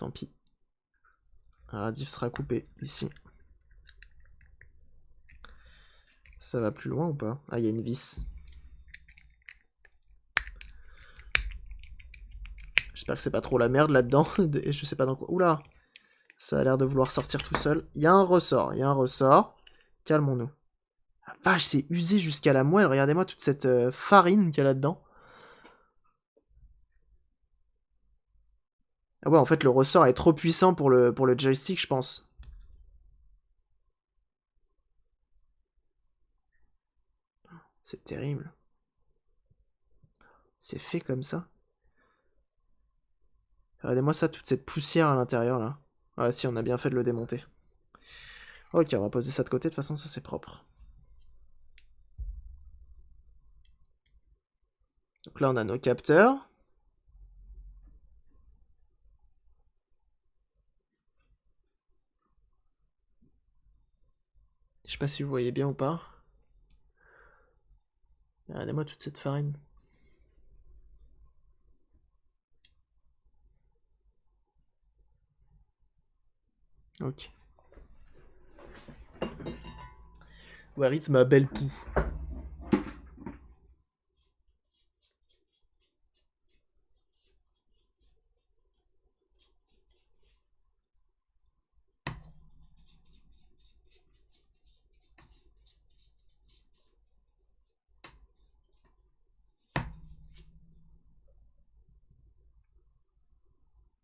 Tant pis. Un radif sera coupé ici. Ça va plus loin ou pas? Ah, il y a une vis. J'espère que c'est pas trop la merde là-dedans. Et je sais pas dans quoi. Oula! Ça a l'air de vouloir sortir tout seul. Il y a un ressort, il y a un ressort. Calmons-nous. Ah, vache, c'est usé jusqu'à la moelle. Regardez-moi toute cette farine qu'il y a là-dedans. Ah ouais, en fait, le ressort est trop puissant pour le joystick, je pense. C'est terrible. C'est fait comme ça. Regardez-moi ça, toute cette poussière à l'intérieur, là. Ah si, on a bien fait de le démonter. Ok, on va poser ça de côté, de toute façon, ça c'est propre. Donc là, on a nos capteurs. Je sais pas si vous voyez bien ou pas. Regardez-moi toute cette farine. Ok. Where is ma belle poux?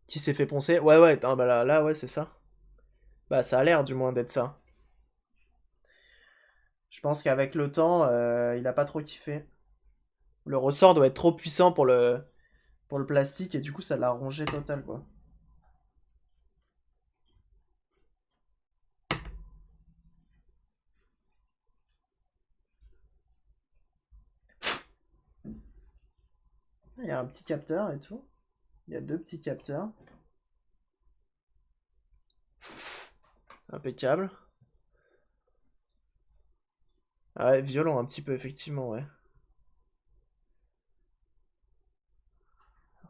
Qui s'est fait poncer? Ouais, ouais, ah, bah là, ouais, c'est ça. Bah, ça a l'air du moins d'être ça. Je pense qu'avec le temps, il a pas trop kiffé. Le ressort doit être trop puissant pour le plastique et du coup, ça l'a rongé total, quoi. Il y a un petit capteur et tout. Il y a deux petits capteurs. Impeccable. Ah ouais, violent un petit peu, effectivement, ouais.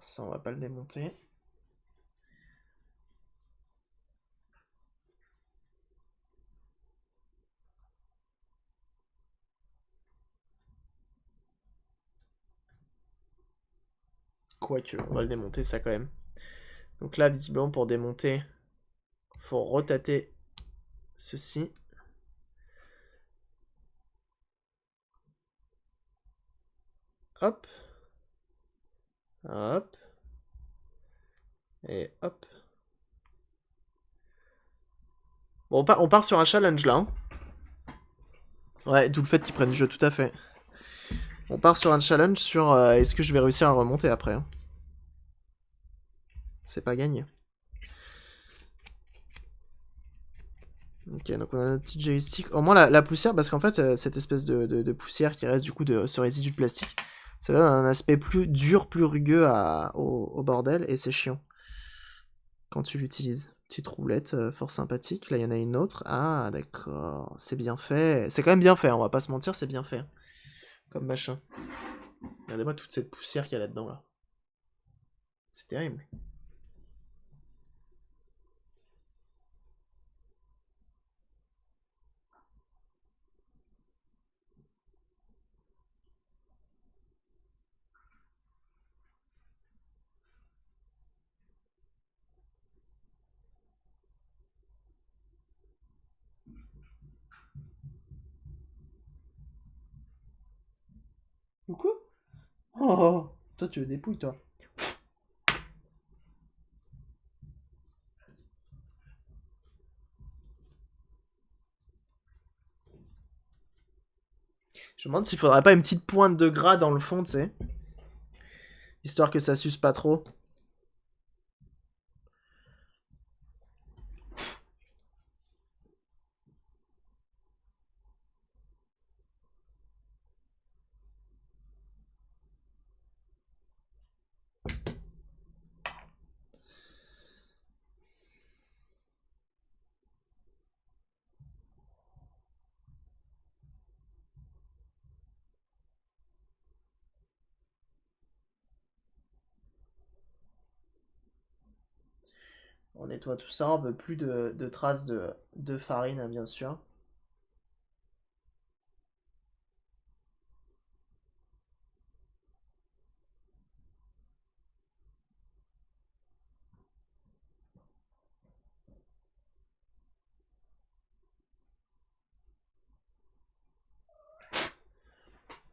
Ça, on va pas le démonter. Quoique, on va le démonter ça quand même. Donc là, visiblement, pour démonter, faut retater ceci. Hop. Hop. Et hop. Bon, on part sur un challenge là. Hein. Ouais, d'où le fait qu'ils prennent le jeu, tout à fait. On part sur un challenge sur est-ce que je vais réussir à remonter après. Hein. C'est pas gagné. Ok, donc on a notre petit joystick. Au moins la poussière, parce qu'en fait, cette espèce de poussière qui reste du coup de ce résidu de plastique, ça donne un aspect plus dur, plus rugueux au bordel, et c'est chiant. Quand tu l'utilises. Petite roulette, fort sympathique. Là, il y en a une autre. Ah, d'accord. C'est bien fait. C'est quand même bien fait, on va pas se mentir, c'est bien fait. Comme machin. Regardez-moi toute cette poussière qu'il y a là-dedans, là. C'est terrible. Coucou. Oh, toi tu veux des pouilles, toi. Je me demande s'il faudrait pas une petite pointe de gras dans le fond, tu sais. Histoire que ça suce pas trop. On nettoie tout ça, on veut plus de traces de farine, hein, bien sûr.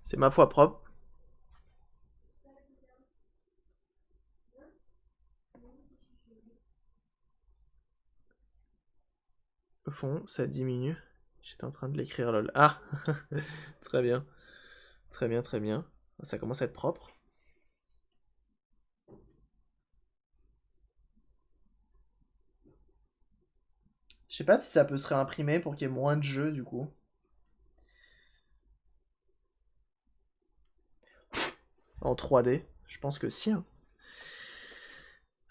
C'est ma foi propre. Au fond, ça diminue. J'étais en train de l'écrire, lol. Ah très bien. Très bien, très bien. Ça commence à être propre. Je sais pas si ça peut se réimprimer pour qu'il y ait moins de jeux, du coup. En 3D. Je pense que si, hein.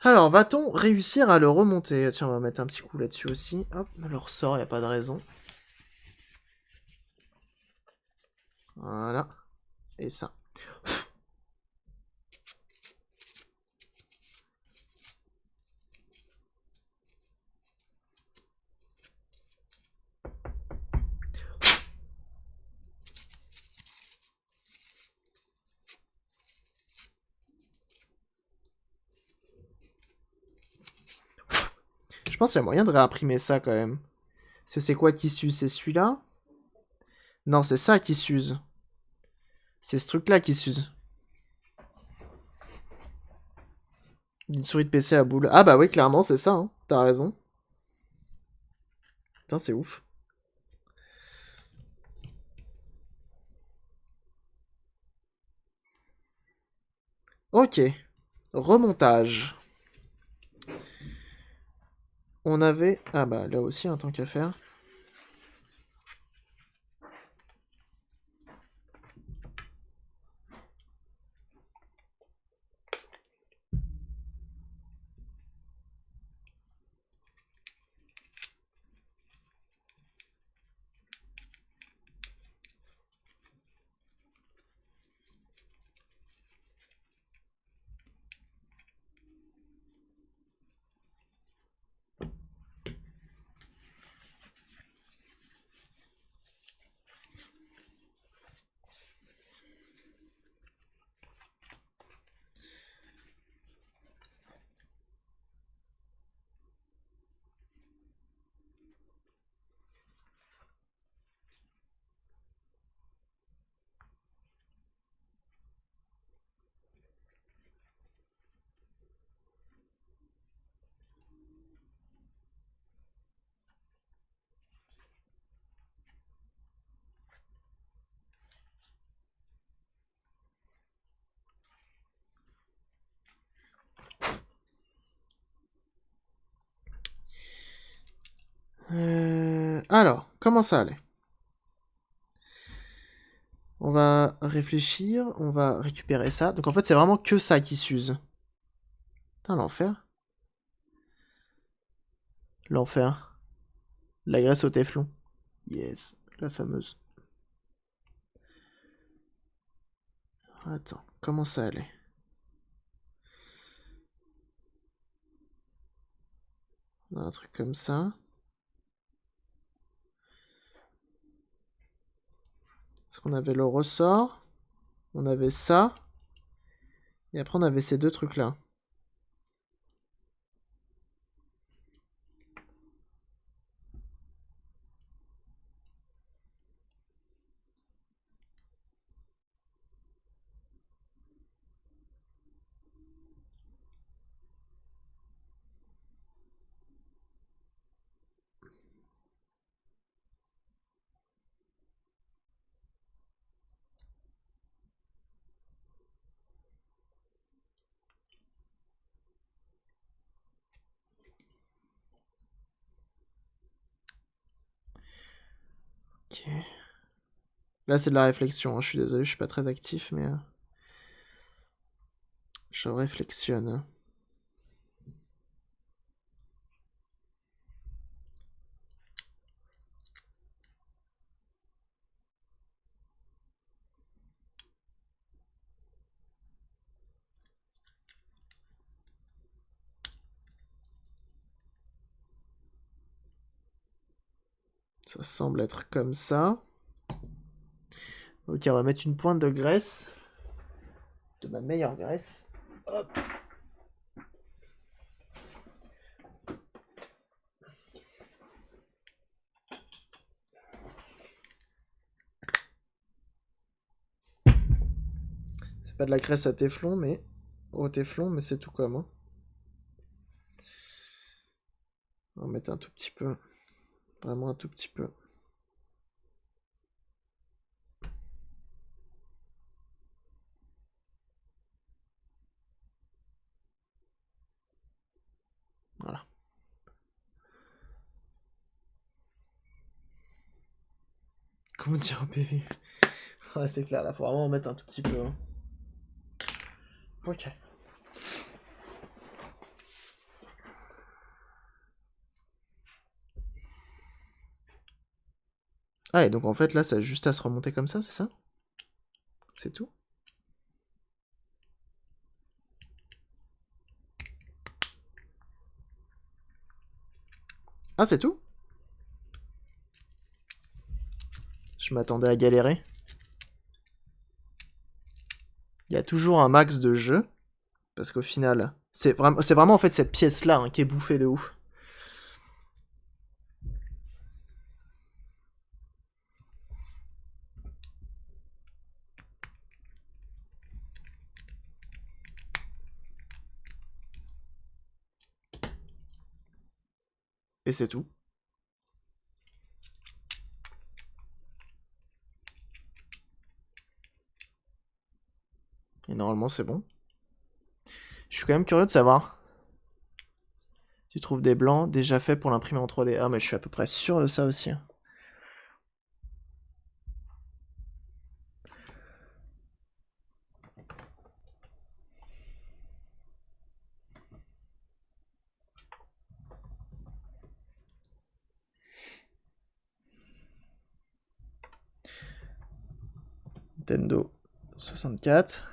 Alors, va-t-on réussir à le remonter? Tiens, on va mettre un petit coup là-dessus aussi. Hop, le ressort, y a pas de raison. Voilà. Et ça. Je pense qu'il y a moyen de réimprimer ça quand même. Parce que c'est quoi qui s'use? C'est celui-là? Non, c'est ça qui s'use. C'est ce truc-là qui s'use. Une souris de PC à boule. Ah bah oui, clairement, c'est ça, hein. T'as raison. Putain, c'est ouf. Ok. Remontage. On avait... Ah bah là aussi, un tant qu'à faire. Alors, comment ça allait? On va réfléchir, on va récupérer ça. Donc en fait, c'est vraiment que ça qui s'use. Putain, l'enfer. L'enfer. La graisse au téflon. Yes, la fameuse. Attends, comment ça allait? On a un truc comme ça. Est-ce qu'on avait le ressort? On avait ça. Et après, on avait ces deux trucs-là. Ok. Là, c'est de la réflexion, hein. Je suis désolé, je suis pas très actif, mais... je réflexionne. Ça semble être comme ça. Ok, on va mettre une pointe de graisse. De ma meilleure graisse. Hop. C'est pas de la graisse à téflon, mais... au téflon, mais c'est tout comme. Hein. On va mettre un tout petit peu. Vraiment un tout petit peu. Voilà. Comment dire un bébé? Ouais, c'est clair, là, faut vraiment en mettre un tout petit peu. Hein. Ok. Ah, et donc en fait, là, ça a juste à se remonter comme ça, c'est ça? C'est tout? Ah, c'est tout? Je m'attendais à galérer. Il y a toujours un max de jeu. Parce qu'au final, c'est vraiment en fait cette pièce-là hein, qui est bouffée de ouf. Et c'est tout. Et normalement, c'est bon. Je suis quand même curieux de savoir. Tu trouves des blancs déjà faits pour l'imprimer en 3D. Ah, mais je suis à peu près sûr de ça aussi. Nintendo 64.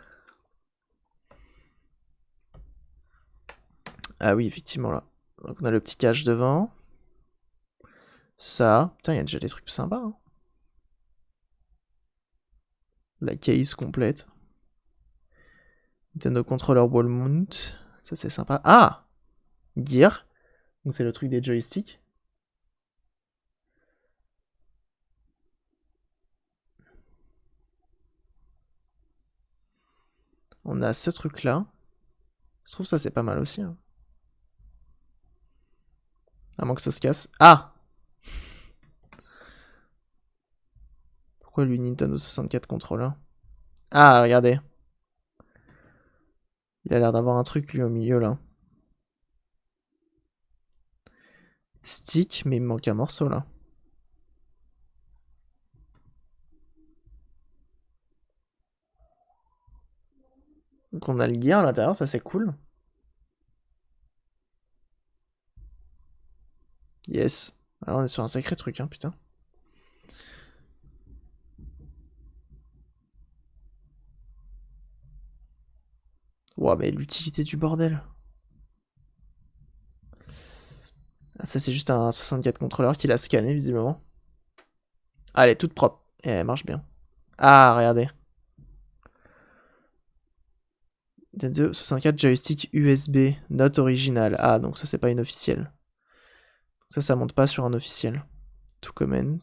Ah oui, effectivement, là. Donc on a le petit cache devant. Ça. Putain, il y a déjà des trucs sympas. Hein. La case complète. Nintendo Controller Wall Mount. Ça, c'est sympa. Ah! Gear. Donc c'est le truc des joysticks. On a ce truc-là. Je trouve ça, c'est pas mal aussi. Hein. À moins que ça se casse. Ah! Pourquoi lui Nintendo 64 controller? Ah, regardez. Il a l'air d'avoir un truc lui au milieu là. Stick, mais il me manque un morceau là. Donc on a le gear à l'intérieur, ça c'est cool. Yes. Alors on est sur un sacré truc, hein, putain. Ouah, mais l'utilité du bordel. Ah, ça c'est juste un 64 contrôleur qui l'a scanné visiblement. Ah, elle est toute propre. Et elle marche bien. Ah, regardez. Nintendo 64 joystick USB, note originale. Ah, donc ça c'est pas une officielle. Ça monte pas sur un officiel. To comment.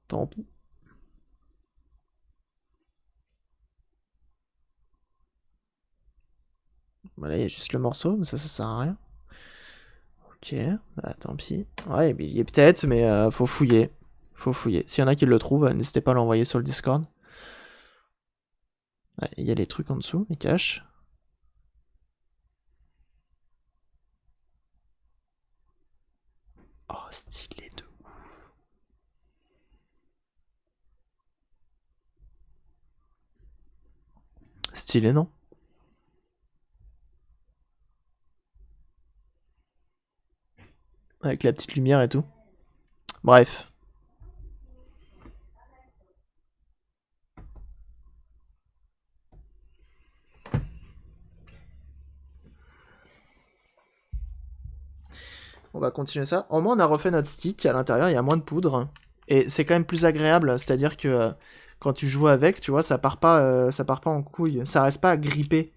Tant pis. Voilà, il y a juste le morceau, mais ça sert à rien. Ok, bah tant pis. Ouais, il y est peut-être, mais faut fouiller. Faut fouiller. S'il y en a qui le trouvent, n'hésitez pas à l'envoyer sur le Discord. Ouais, il y a les trucs en dessous, les caches. Oh, stylé de ouf. Stylé, non? Avec la petite lumière et tout. Bref. On va continuer ça. Au moins, on a refait notre stick. À l'intérieur, il y a moins de poudre. Et c'est quand même plus agréable. C'est-à-dire que quand tu joues avec, tu vois, ça part pas en couille. Ça reste pas grippé.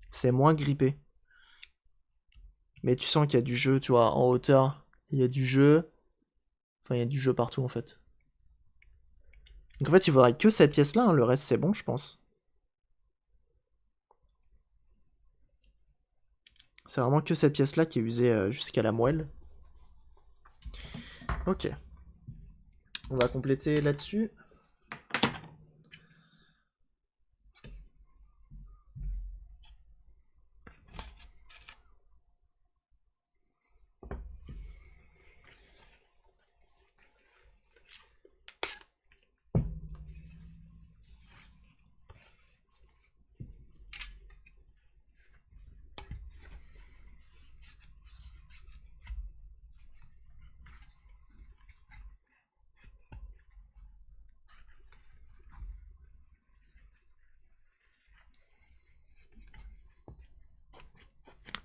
C'est moins grippé. Mais tu sens qu'il y a du jeu, tu vois, en hauteur. Il y a du jeu. Enfin, il y a du jeu partout, en fait. Donc en fait, il faudrait que cette pièce-là. Hein. Le reste, c'est bon, je pense. C'est vraiment que cette pièce-là qui est usée jusqu'à la moelle. Ok. On va compléter là-dessus.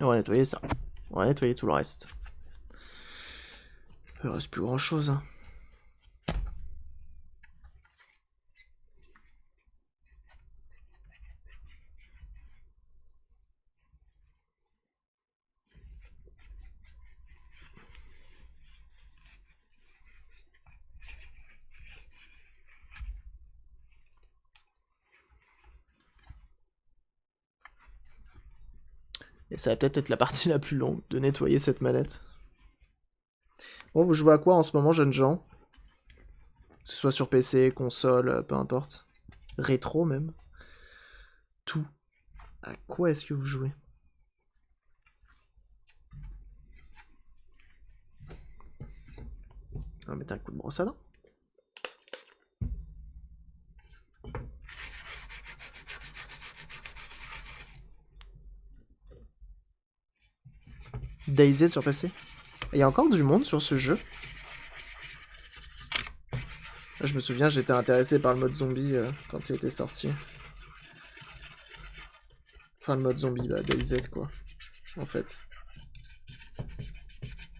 Et on va nettoyer ça. On va nettoyer tout le reste. Il reste plus grand chose. Hein. Et ça va peut-être être la partie la plus longue de nettoyer cette manette. Bon, vous jouez à quoi en ce moment, jeunes gens? Que ce soit sur PC, console, peu importe. Rétro même. Tout. À quoi est-ce que vous jouez? On va mettre un coup de brosse à dents. DayZ sur PC. Il y a encore du monde sur ce jeu. Je me souviens, j'étais intéressé par le mode zombie quand il était sorti. Enfin, le mode zombie, bah, DayZ quoi. En fait.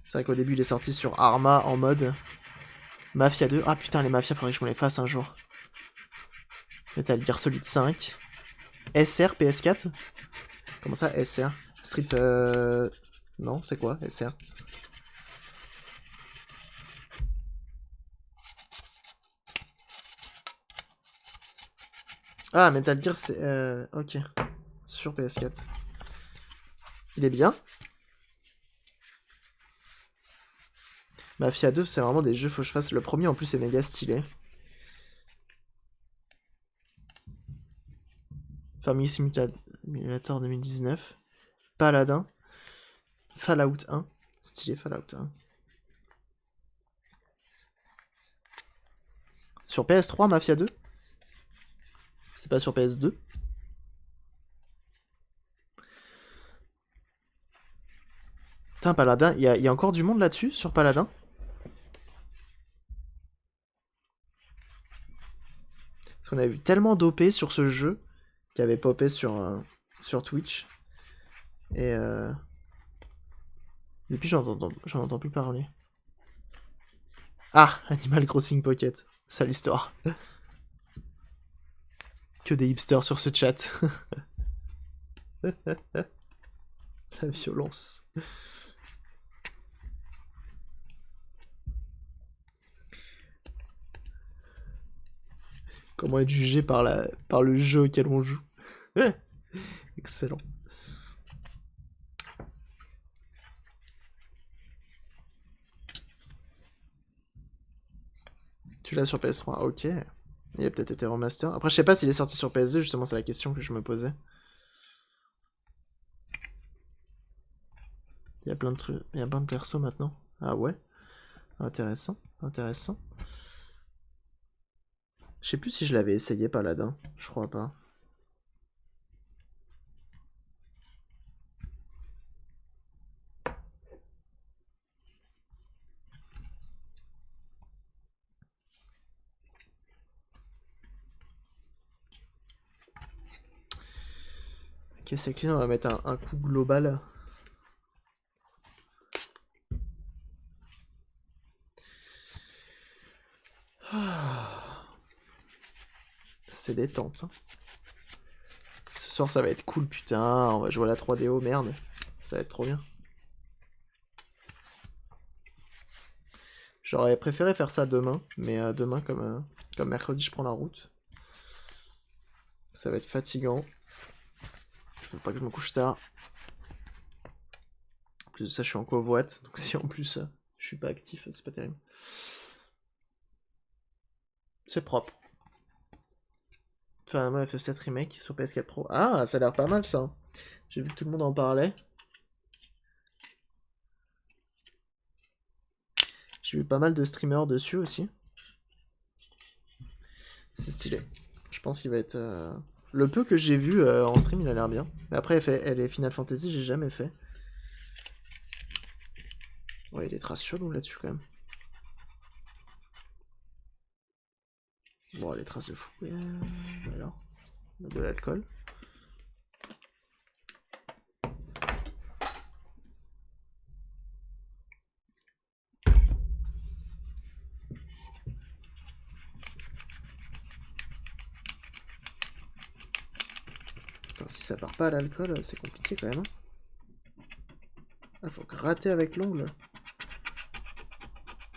C'est vrai qu'au début, il est sorti sur Arma en mode Mafia 2. Ah putain, les Mafia, faudrait que je me les fasse un jour. Metal Gear Solid 5. SR PS4. Comment ça, SR? Street... Non, c'est quoi, SR? Ah, Metal Gear, c'est... Ok. Sur PS4. Il est bien. Mafia 2, c'est vraiment des jeux, faut que je fasse. Le premier, en plus, c'est méga stylé. Family Simulator 2019. Paladin. Fallout 1. Stylé, Fallout 1. Sur PS3, Mafia 2. C'est pas sur PS2. Putain, Paladin, il y a encore du monde là-dessus, sur Paladin. Parce qu'on avait vu tellement d'OP sur ce jeu qui avait popé sur Twitch. Et depuis, j'en entends plus parler. Ah, Animal Crossing Pocket. Sale histoire. Que des hipsters sur ce chat. La violence. Comment être jugé par le jeu auquel on joue. Excellent. Tu l'as sur PS3, ok. Il a peut-être été remaster. Après, je sais pas s'il est sorti sur PS2, justement, c'est la question que je me posais. Il y a plein de trucs, il y a plein de persos maintenant. Ah ouais. Intéressant, intéressant. Je sais plus si je l'avais essayé, Paladin. Je crois pas. Ok, c'est clean, on va mettre un coup global. C'est détente. Hein. Ce soir, ça va être cool, putain. On va jouer à la 3DO, merde. Ça va être trop bien. J'aurais préféré faire ça demain, mais demain, comme mercredi, je prends la route. Ça va être fatigant. Je veux pas que je me couche tard. En plus de ça, je suis en covoite, donc si en plus je suis pas actif, c'est pas terrible. C'est propre. Enfin, moi, FF7 Remake sur PS4 Pro. Ah, ça a l'air pas mal ça. J'ai vu que tout le monde en parlait. J'ai vu pas mal de streamers dessus aussi. C'est stylé. Je pense qu'il va être... Le peu que j'ai vu en stream, il a l'air bien. Mais après, elle est Final Fantasy, j'ai jamais fait. Ouais, il y a des traces cheloues là-dessus quand même. Bon, les traces de fou. Alors, on a de l'alcool. Putain, si ça part pas à l'alcool, c'est compliqué quand même. Hein. Ah, faut gratter avec l'ongle.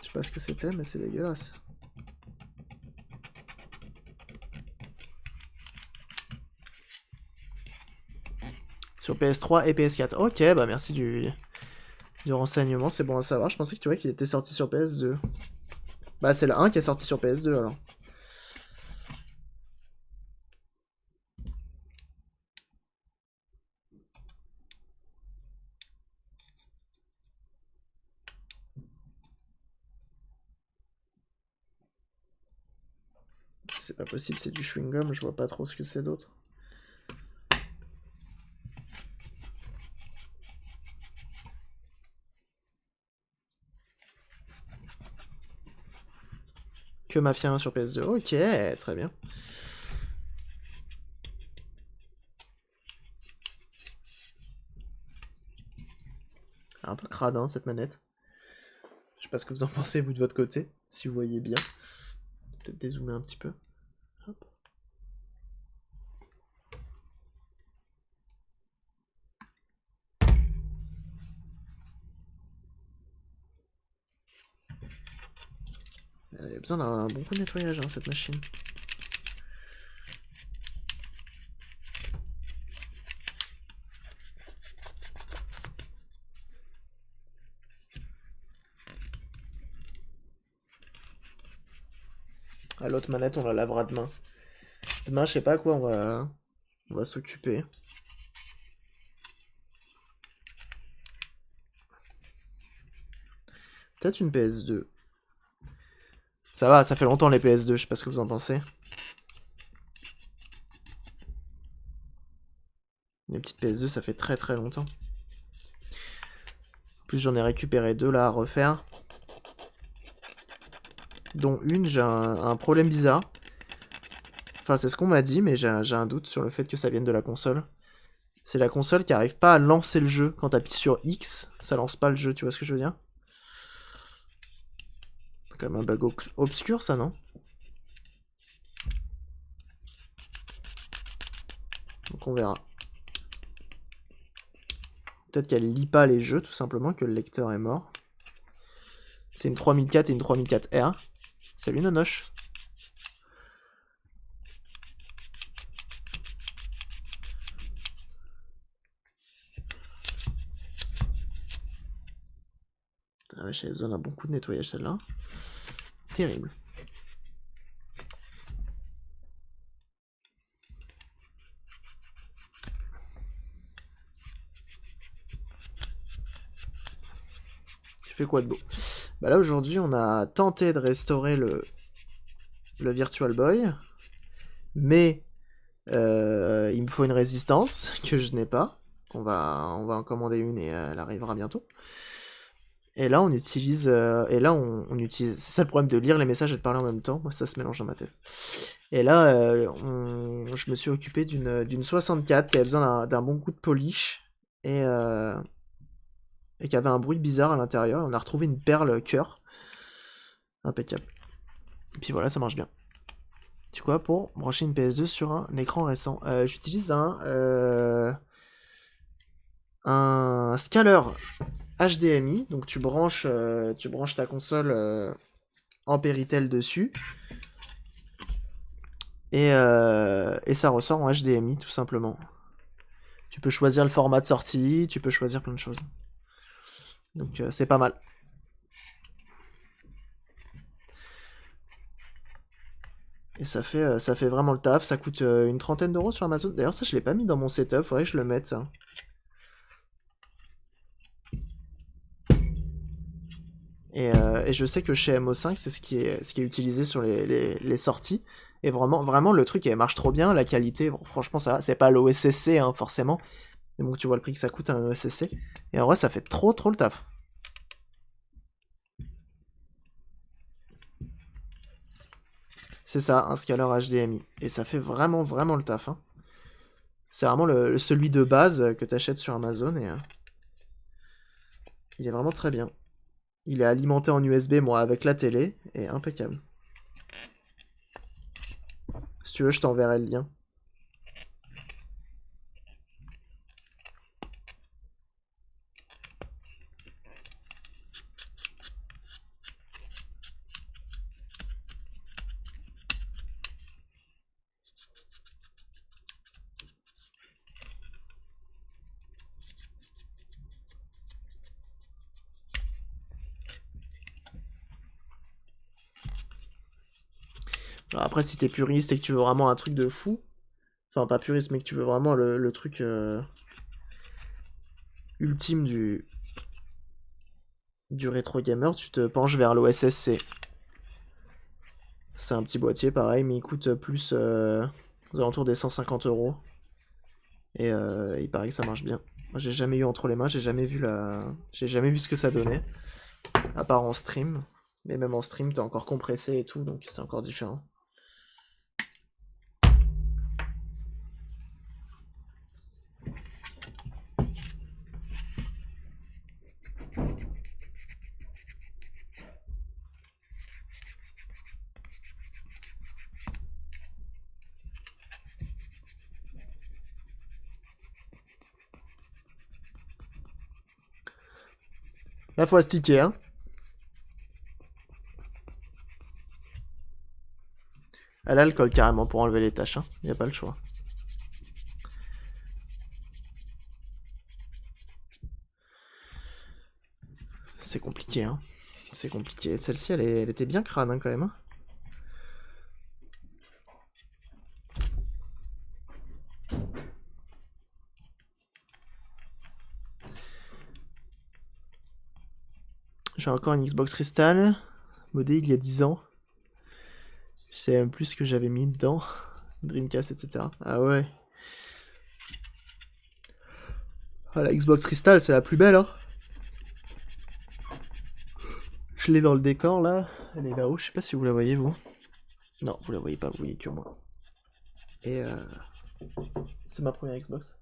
Je sais pas ce que c'était, mais c'est dégueulasse. Sur PS3 et PS4. Ok, bah merci du renseignement, c'est bon à savoir. Je pensais que tu vois qu'il était sorti sur PS2. Bah c'est le 1 qui est sorti sur PS2 alors. C'est pas possible, c'est du chewing-gum, je vois pas trop ce que c'est d'autre. Que Mafia 1 sur PS2, ok, très bien. Un peu crade hein, cette manette. Je sais pas ce que vous en pensez vous de votre côté, si vous voyez bien. Peut-être dézoomer un petit peu. Hop. Elle a besoin d'un bon coup de nettoyage hein, cette machine. À l'autre manette, on la lavera demain. Demain, je sais pas à quoi on va s'occuper. Peut-être une PS2. Ça va, ça fait longtemps les PS2, je sais pas ce que vous en pensez. Les petites PS2, ça fait très très longtemps. En plus, j'en ai récupéré deux là à refaire. Dont une, j'ai un problème bizarre. Enfin, c'est ce qu'on m'a dit, mais j'ai un doute sur le fait que ça vienne de la console. C'est la console qui arrive pas à lancer le jeu. Quand t'appuies sur X, ça lance pas le jeu, tu vois ce que je veux dire? C'est quand même un bug obscur, ça, non? Donc on verra. Peut-être qu'elle lit pas les jeux, tout simplement, que le lecteur est mort. C'est une 3004 et une 3004R. Salut Nonoche. Ah ouais, j'avais besoin d'un bon coup de nettoyage celle-là. Terrible. Tu fais quoi de beau? Bah là aujourd'hui on a tenté de restaurer le Virtual Boy. Mais il me faut une résistance que je n'ai pas. On va en commander une et elle arrivera bientôt. Et là, on utilise. C'est ça le problème de lire les messages et de parler en même temps. Moi, ça se mélange dans ma tête. Et là, je me suis occupé d'une 64 qui avait besoin d'un bon coup de polish et qui avait un bruit bizarre à l'intérieur. On a retrouvé une perle cœur. Impeccable. Et puis voilà, ça marche bien. Tu vois, pour brancher une PS2 sur un écran récent, j'utilise un scaler HDMI. Donc tu branches ta console en Péritel dessus. Et ça ressort en HDMI tout simplement. Tu peux choisir le format de sortie, tu peux choisir plein de choses. Donc c'est pas mal. Et ça fait vraiment le taf. Ça coûte une trentaine d'euros sur Amazon. D'ailleurs, ça, je l'ai pas mis dans mon setup. Faudrait que je le mette, ça. Et je sais que chez MO5, c'est ce qui est utilisé sur les sorties. Et vraiment, le truc, il marche trop bien. La qualité, bon, franchement, ça va. C'est pas l'OSSC, hein, forcément. Mais bon, tu vois le prix que ça coûte, un OSSC. Et en vrai, ça fait trop le taf. C'est ça, un scaler HDMI. Et ça fait vraiment le taf, hein. C'est vraiment celui de base que t'achètes sur Amazon. Et il est vraiment très bien. Il est alimenté en USB, moi, avec la télé, et impeccable. Si tu veux, je t'enverrai le lien. Alors après, si t'es puriste et que tu veux vraiment un truc de fou, enfin pas puriste, mais que tu veux vraiment le truc ultime du rétro gamer, tu te penches vers l'OSSC. C'est un petit boîtier pareil, mais il coûte plus aux alentours des 150 euros. Et il paraît que ça marche bien. Moi, j'ai jamais eu entre les mains, j'ai jamais vu ce que ça donnait, à part en stream. Mais même en stream, t'es encore compressé et tout, donc c'est encore différent. Là, faut astiquer, hein. À l'alcool carrément pour enlever les taches, hein. Y a pas le choix. C'est compliqué, hein. C'est compliqué. Celle-ci, elle était bien crâne, hein, quand même. Hein. J'ai encore une Xbox Crystal, modée il y a 10 ans. Je sais même plus ce que j'avais mis dedans. Dreamcast, etc. Ah ouais. Ah, la Xbox Crystal, c'est la plus belle, hein. Je l'ai dans le décor, là. Elle est là-haut, je sais pas si vous la voyez, vous. Non, vous la voyez pas, vous voyez que moi. Et c'est ma première Xbox.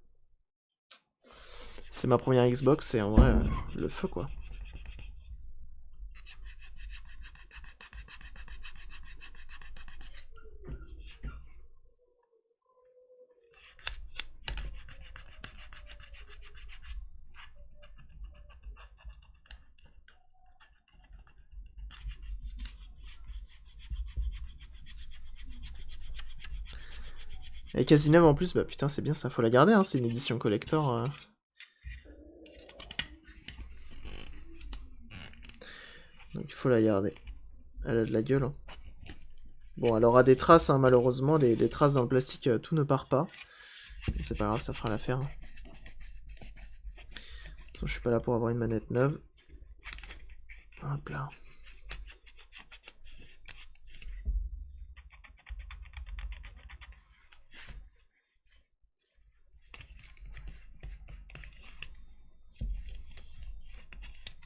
C'est ma première Xbox, et en vrai, le feu, quoi. Et quasi neuve en plus, bah putain, c'est bien ça, faut la garder, hein, c'est une édition collector. Donc il faut la garder. Elle a de la gueule. Hein. Bon, elle aura des traces, hein, malheureusement, les traces dans le plastique, tout ne part pas. C'est pas grave, ça fera l'affaire. Hein. De toute façon, je suis pas là pour avoir une manette neuve. Hop là.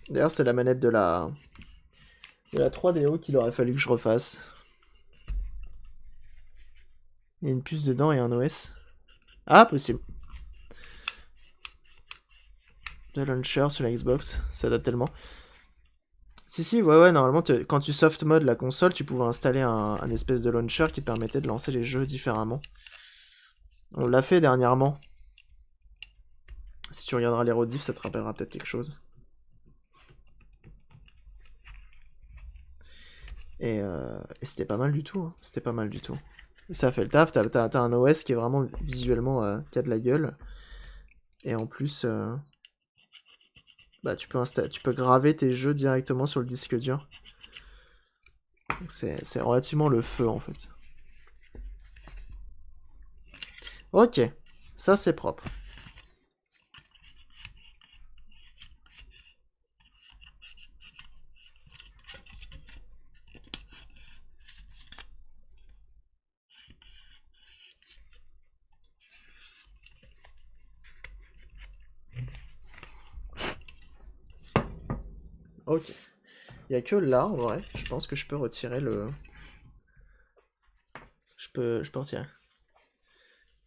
D'ailleurs, c'est la manette de la 3DO qu'il aurait fallu que je refasse. Il y a une puce dedans et un OS. Ah, possible. Le launcher sur la Xbox, ça date tellement. Si, si, ouais, normalement, quand tu soft mode la console, tu pouvais installer un espèce de launcher qui te permettait de lancer les jeux différemment. On l'a fait dernièrement. Si tu regarderas les rediffs, ça te rappellera peut-être quelque chose. Et c'était pas mal du tout, hein. C'était pas mal du tout. Et ça fait le taf, t'as un OS qui est vraiment visuellement, qui a de la gueule. Et en plus, bah, tu peux graver tes jeux directement sur le disque dur. Donc c'est relativement le feu en fait. Ok, ça c'est propre. Ok. Il y a que là, en vrai, je pense que je peux retirer le... Je peux retirer.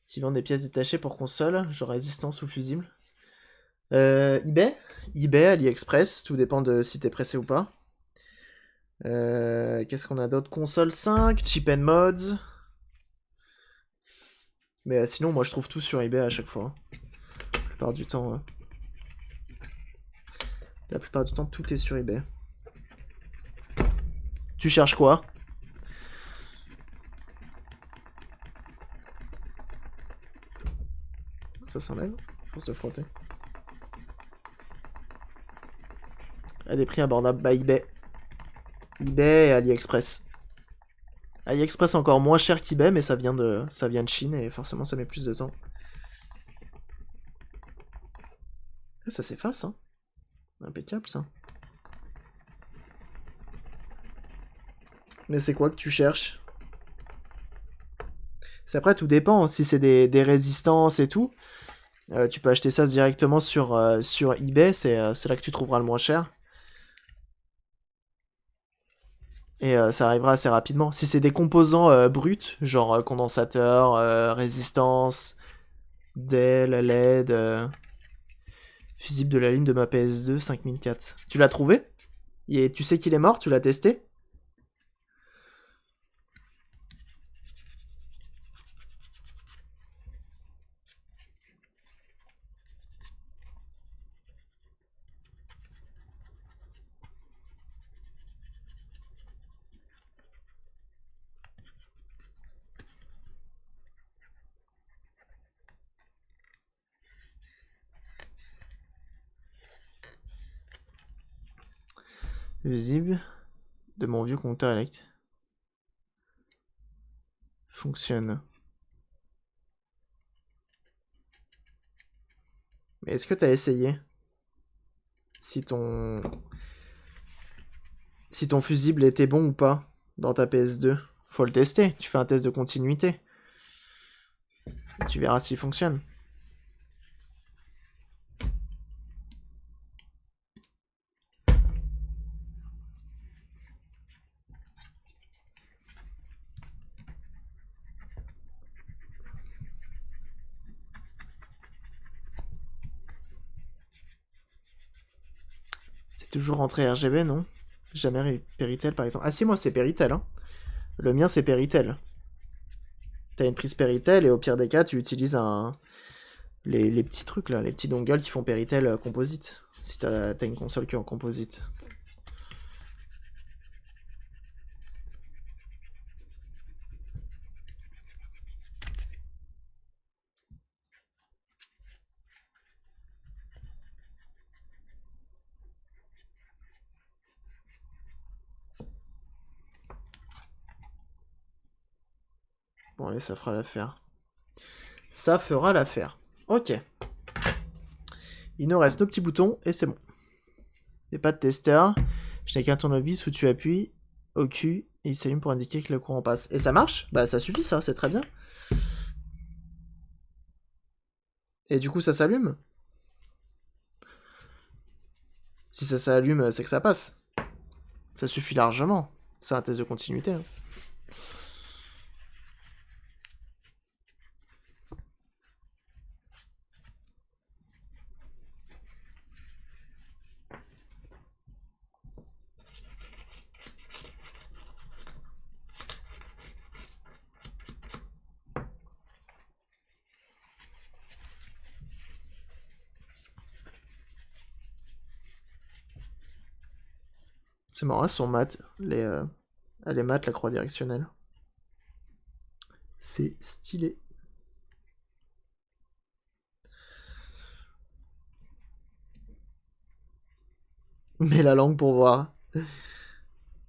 Qui vend des pièces détachées pour console, genre résistance ou fusible. eBay, eBay, AliExpress, tout dépend de si t'es pressé ou pas. Qu'est-ce qu'on a d'autre? Console 5, Chip and Mods. Mais sinon, moi je trouve tout sur eBay à chaque fois. La plupart du temps. La plupart du temps, tout est sur eBay. Tu cherches quoi? Ça s'enlève pour se frotter. À des prix abordables, bah eBay. eBay et AliExpress. AliExpress encore moins cher qu'eBay, mais ça vient de Chine et forcément ça met plus de temps. Ah, ça s'efface, hein. Impeccable, ça. Mais c'est quoi que tu cherches? C'est après, tout dépend. Si c'est des résistances et tout, tu peux acheter ça directement sur eBay. C'est là que tu trouveras le moins cher. Et ça arrivera assez rapidement. Si c'est des composants bruts, genre condensateur, résistance, DEL, LED, fusible de la ligne de ma PS2 5004. Tu l'as trouvé? Et tu sais qu'il est mort? Tu l'as testé? Fusible de mon vieux compteur elect. Fonctionne. Mais est-ce que t'as essayé? Si ton... Si ton fusible était bon ou pas dans ta PS2? Faut le tester. Tu fais un test de continuité. Tu verras s'il fonctionne. C'est toujours rentré RGB, non? Jamais Péritel, par exemple. Ah si, moi c'est Péritel, hein. Le mien c'est Péritel. T'as une prise Péritel et au pire des cas, tu utilises les petits trucs là, les petits dongles qui font Péritel composite. Si t'as une console qui est en composite. Bon allez, ça fera l'affaire. Ça fera l'affaire. Ok. Il nous reste nos petits boutons et c'est bon. Et pas de testeur. Je n'ai qu'un tournevis où tu appuies au cul et il s'allume pour indiquer que le courant passe. Et ça marche? Bah ça suffit ça, c'est très bien. Et du coup ça s'allume? Si ça s'allume, c'est que ça passe. Ça suffit largement. C'est un test de continuité, hein. C'est marrant, elles sont mates. Elle est mate, la croix directionnelle. C'est stylé. Mets la langue pour voir.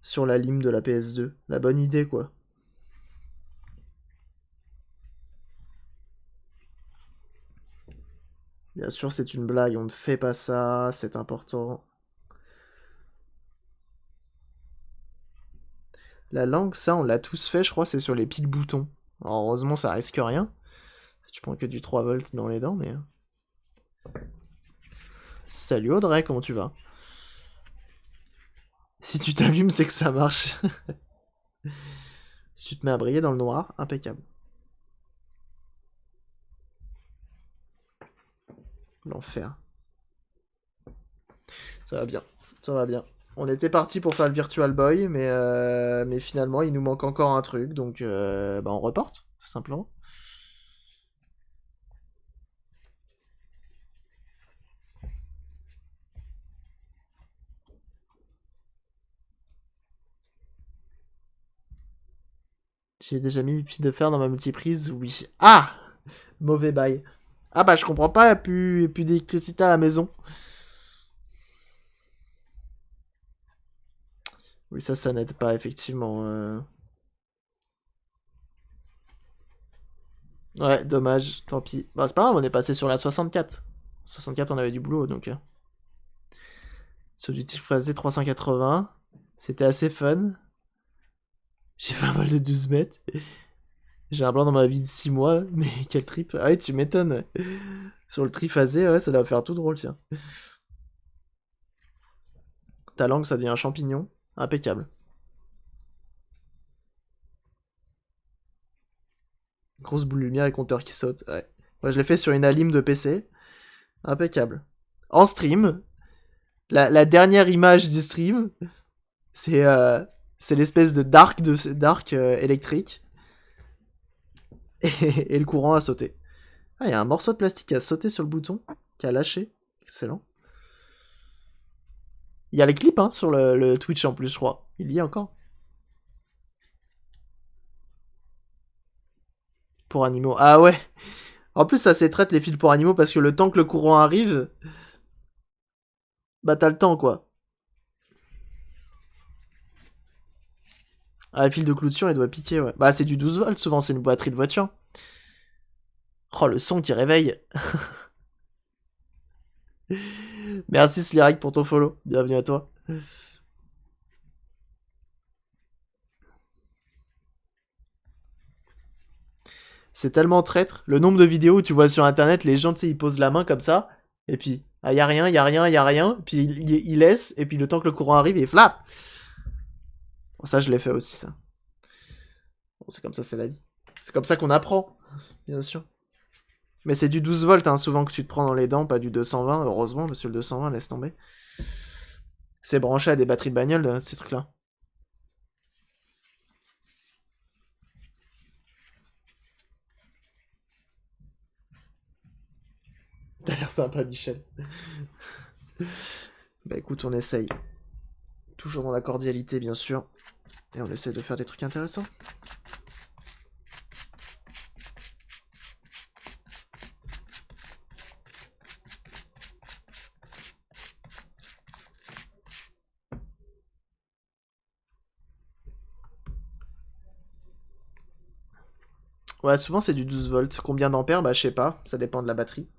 Sur la lime de la PS2. La bonne idée, quoi. Bien sûr, c'est une blague. On ne fait pas ça. C'est important. La langue, ça, on l'a tous fait, je crois. C'est sur les piles boutons. Alors, heureusement, ça risque rien. Tu prends que du 3 volts dans les dents, mais... Salut Audrey, comment tu vas? Si tu t'allumes, c'est que ça marche. Si tu te mets à briller dans le noir, impeccable. L'enfer. Ça va bien, ça va bien. On était parti pour faire le Virtual Boy, mais finalement, il nous manque encore un truc, donc bah, on reporte, tout simplement. J'ai déjà mis fil de fer dans ma multiprise, oui. Ah! Mauvais bail. Ah bah je comprends pas, il n'y a plus d'électricité à la maison. Oui, ça n'aide pas, effectivement. Ouais, dommage, tant pis. Bah c'est pas grave, on est passé sur la 64. 64, on avait du boulot, donc... Sur du phasé 380. C'était assez fun. J'ai fait un vol de 12 mètres. J'ai un blanc dans ma vie de 6 mois, mais quel trip. Ah ouais, tu m'étonnes. Sur le triphasé, ouais, ça doit faire tout drôle, tiens. Ta langue, ça devient un champignon. Impeccable. Grosse boule de lumière et compteur qui saute. Ouais. Moi, je l'ai fait sur une Alim de PC. Impeccable. En stream, la dernière image du stream, c'est l'espèce de dark électrique. Et le courant a sauté. Ah, il y a un morceau de plastique qui a sauté sur le bouton, qui a lâché. Excellent. Il y a les clips hein, sur le Twitch en plus, je crois. Il y a encore. Pour animaux. Ah ouais. En plus, ça s'étraite les fils pour animaux parce que le temps que le courant arrive, bah t'as le temps quoi. Ah, le fil de clôture, il doit piquer, ouais. Bah c'est du 12 volts souvent, c'est une batterie de voiture. Oh, le son qui réveille. Merci Slyrak pour ton follow. Bienvenue à toi. C'est tellement traître. Le nombre de vidéos où tu vois sur internet, les gens, tu sais, ils posent la main comme ça, et puis, ah, y a rien, y a rien, y a rien, puis ils laissent, et puis le temps que le courant arrive, il flap. Bon, ça, je l'ai fait aussi, ça. Bon, c'est comme ça, c'est la vie. C'est comme ça qu'on apprend, bien sûr. Mais c'est du 12 volts, hein, souvent que tu te prends dans les dents, pas du 220, heureusement, parce que le 220, laisse tomber. C'est branché à des batteries de bagnole, ces trucs-là. T'as l'air sympa, Michel. Bah écoute, on essaye. Toujours dans la cordialité, bien sûr. Et on essaie de faire des trucs intéressants. Ouais, souvent c'est du 12 volts. Combien d'ampères? Bah je sais pas, ça dépend de la batterie.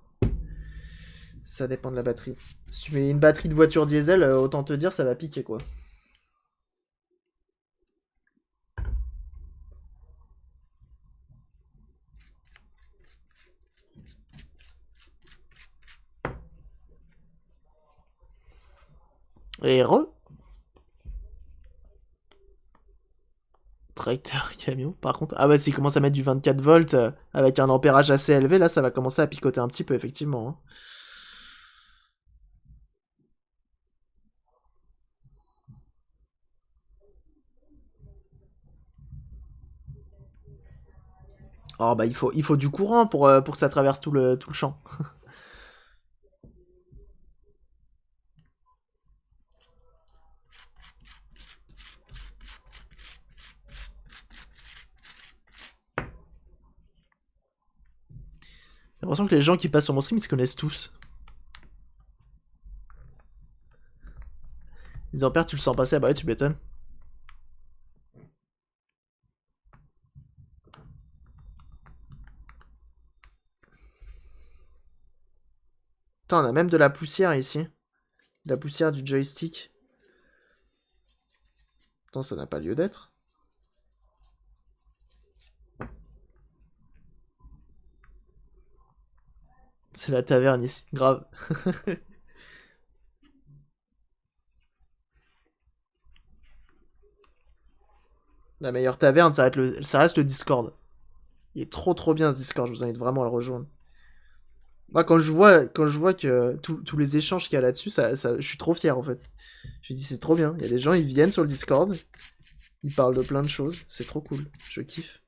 Ça dépend de la batterie. Si tu mets une batterie de voiture diesel, autant te dire, ça va piquer quoi. Et tracteur, camion, par contre. Ah bah s'il commence à mettre du 24 volts avec un ampérage assez élevé, là ça va commencer à picoter un petit peu, effectivement. Hein. Oh bah il faut du courant pour que ça traverse tout le champ. l'impression que les gens qui passent sur mon stream, ils se connaissent tous. Ils disent, père, tu le sens passer? Ah bah ouais, tu m'étonnes. Putain, on a même de la poussière ici. De la poussière du joystick. Attends, ça n'a pas lieu d'être. C'est la taverne ici, grave. La meilleure taverne, ça reste le Discord. Il est trop bien ce Discord, je vous invite vraiment à le rejoindre. Moi, quand je vois que tous les échanges qu'il y a là-dessus, je suis trop fier en fait. Je me dis, c'est trop bien. Il y a des gens, ils viennent sur le Discord, ils parlent de plein de choses, c'est trop cool. Je kiffe.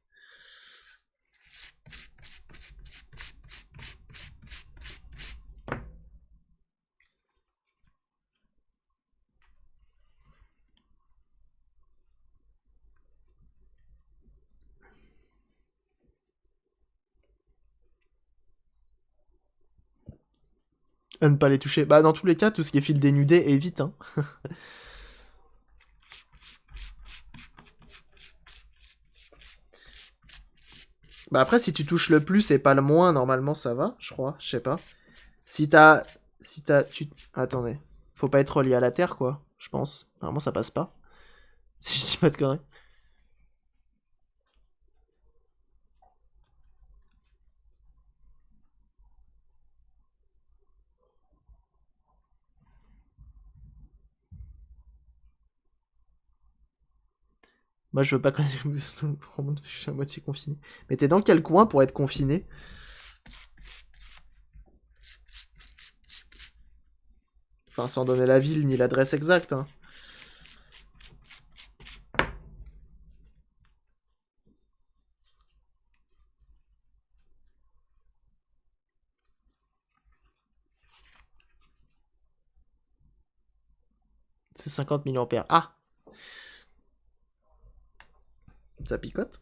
À ne pas les toucher. Bah, dans tous les cas, tout ce qui est fil dénudé, évite, hein. Bah après, si tu touches le plus et pas le moins, normalement ça va, je crois, je sais pas. Si t'as... Attendez. Faut pas être relié à la Terre, quoi, je pense. Normalement, ça passe pas. Si je dis pas de conneries. Moi, je veux pas connaître... je suis à moitié confiné. Mais t'es dans quel coin pour être confiné? Enfin, sans donner la ville ni l'adresse exacte, hein. C'est 50 millions ampères. Ah! Ça picote?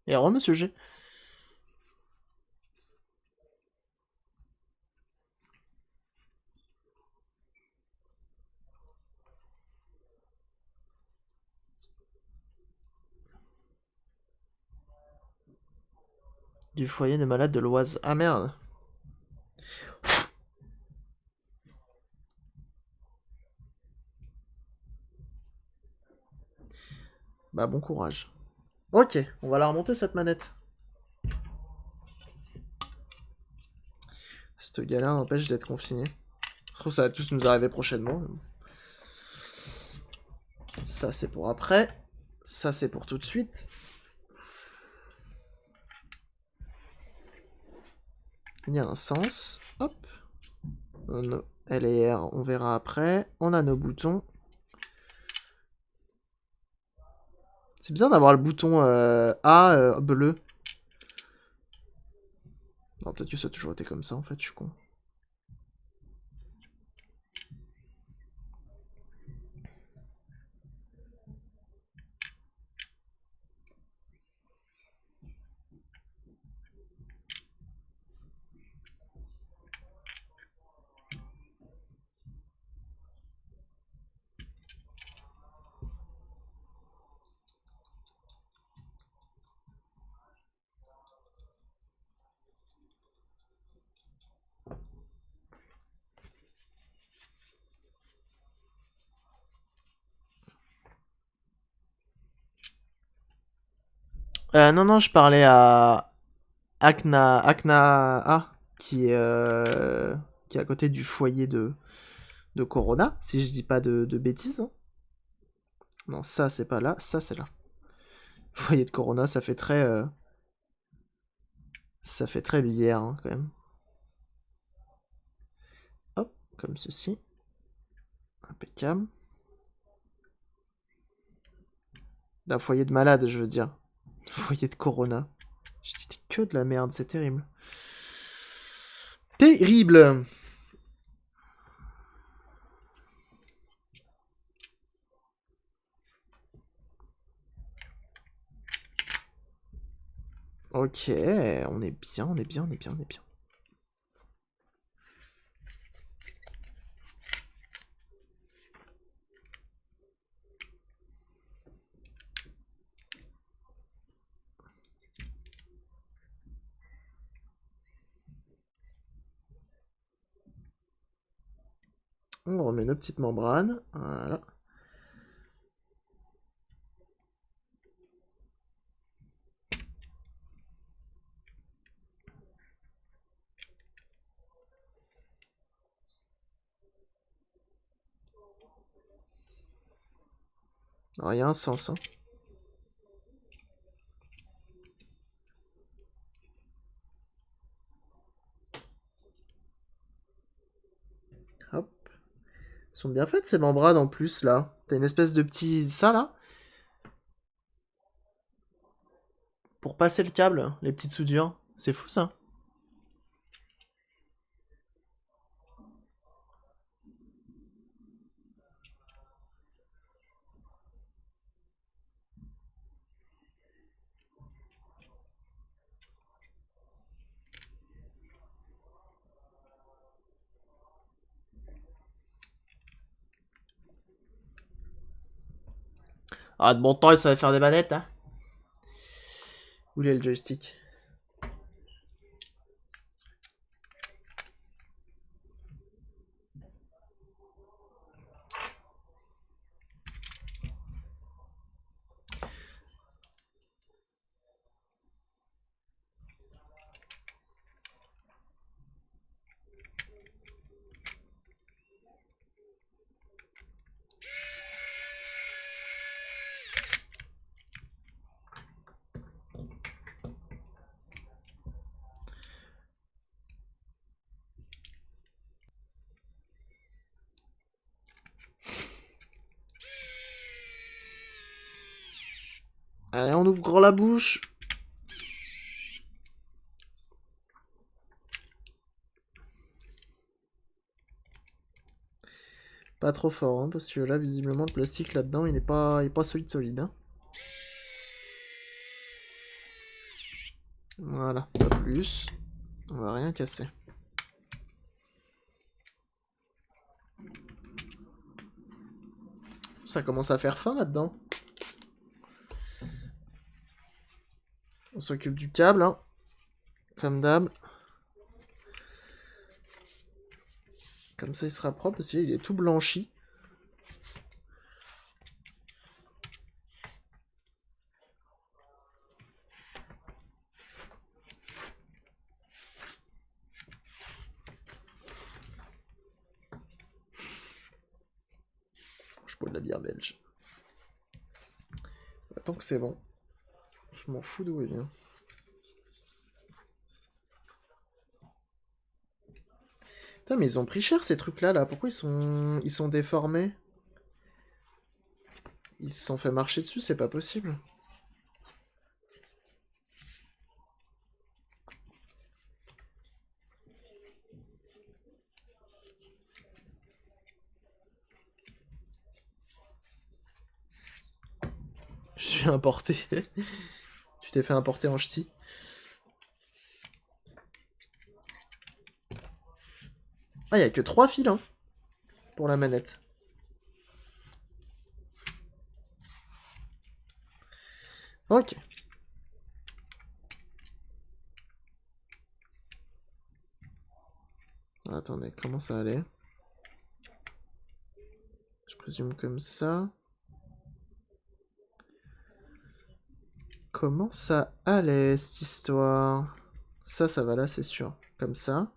Et alors, monsieur G. Du foyer de malades de l'Oise. Ah merde. Bah bon courage. Ok, on va la remonter cette manette. Cette galère n'empêche d'être confiné. Je trouve que ça va tous nous arriver prochainement. Ça c'est pour après. Ça c'est pour tout de suite. Il y a un sens. Hop. L et R, on verra après. On a nos boutons. C'est bizarre d'avoir le bouton A bleu. Non, peut-être que ça a toujours été comme ça en fait, je suis con. Non, je parlais à Akna A, qui est à côté du foyer de Corona, si je dis pas de bêtises. Hein. Non, ça c'est pas là, ça c'est là. Foyer de Corona, ça fait très... ça fait très bière, hein, quand même. Hop, comme ceci. Impeccable. D'un foyer de malade, je veux dire. Foyer de Corona. Je dis que de la merde, c'est terrible. Terrible. Ok, on est bien, on est bien, on est bien, on est bien. On remet nos petites membranes. Voilà. Alors, il y a un sens. Hein. Hop. Ils sont bien faites ces membranes en plus là. T'as une espèce de petit... ça là. Pour passer le câble, les petites soudures. C'est fou ça. Ah, de bon temps, ils savaient faire des manettes, hein. Où est le joystick? Allez, on ouvre grand la bouche. Pas trop fort, hein, parce que là, visiblement, le plastique là-dedans, il est pas solide. Hein. Voilà, pas plus. On va rien casser. Ça commence à faire faim là-dedans. On s'occupe du câble, hein. Comme d'hab. Comme ça, il sera propre, parce qu'il est tout blanchi. Je bois de la bière belge. Tant que c'est bon. Je m'en fous d'où il vient. Putain, mais ils ont pris cher ces trucs-là, là. Pourquoi ils sont déformés? Ils se sont fait marcher dessus, c'est pas possible. Je suis importé. Tu t'es fait importer en ch'ti. Ah, il y a que 3 fils, hein, pour la manette. Ok. Attendez, comment ça allait? Je présume comme ça. Comment ça allait, cette histoire? Ça va là, c'est sûr. Comme ça.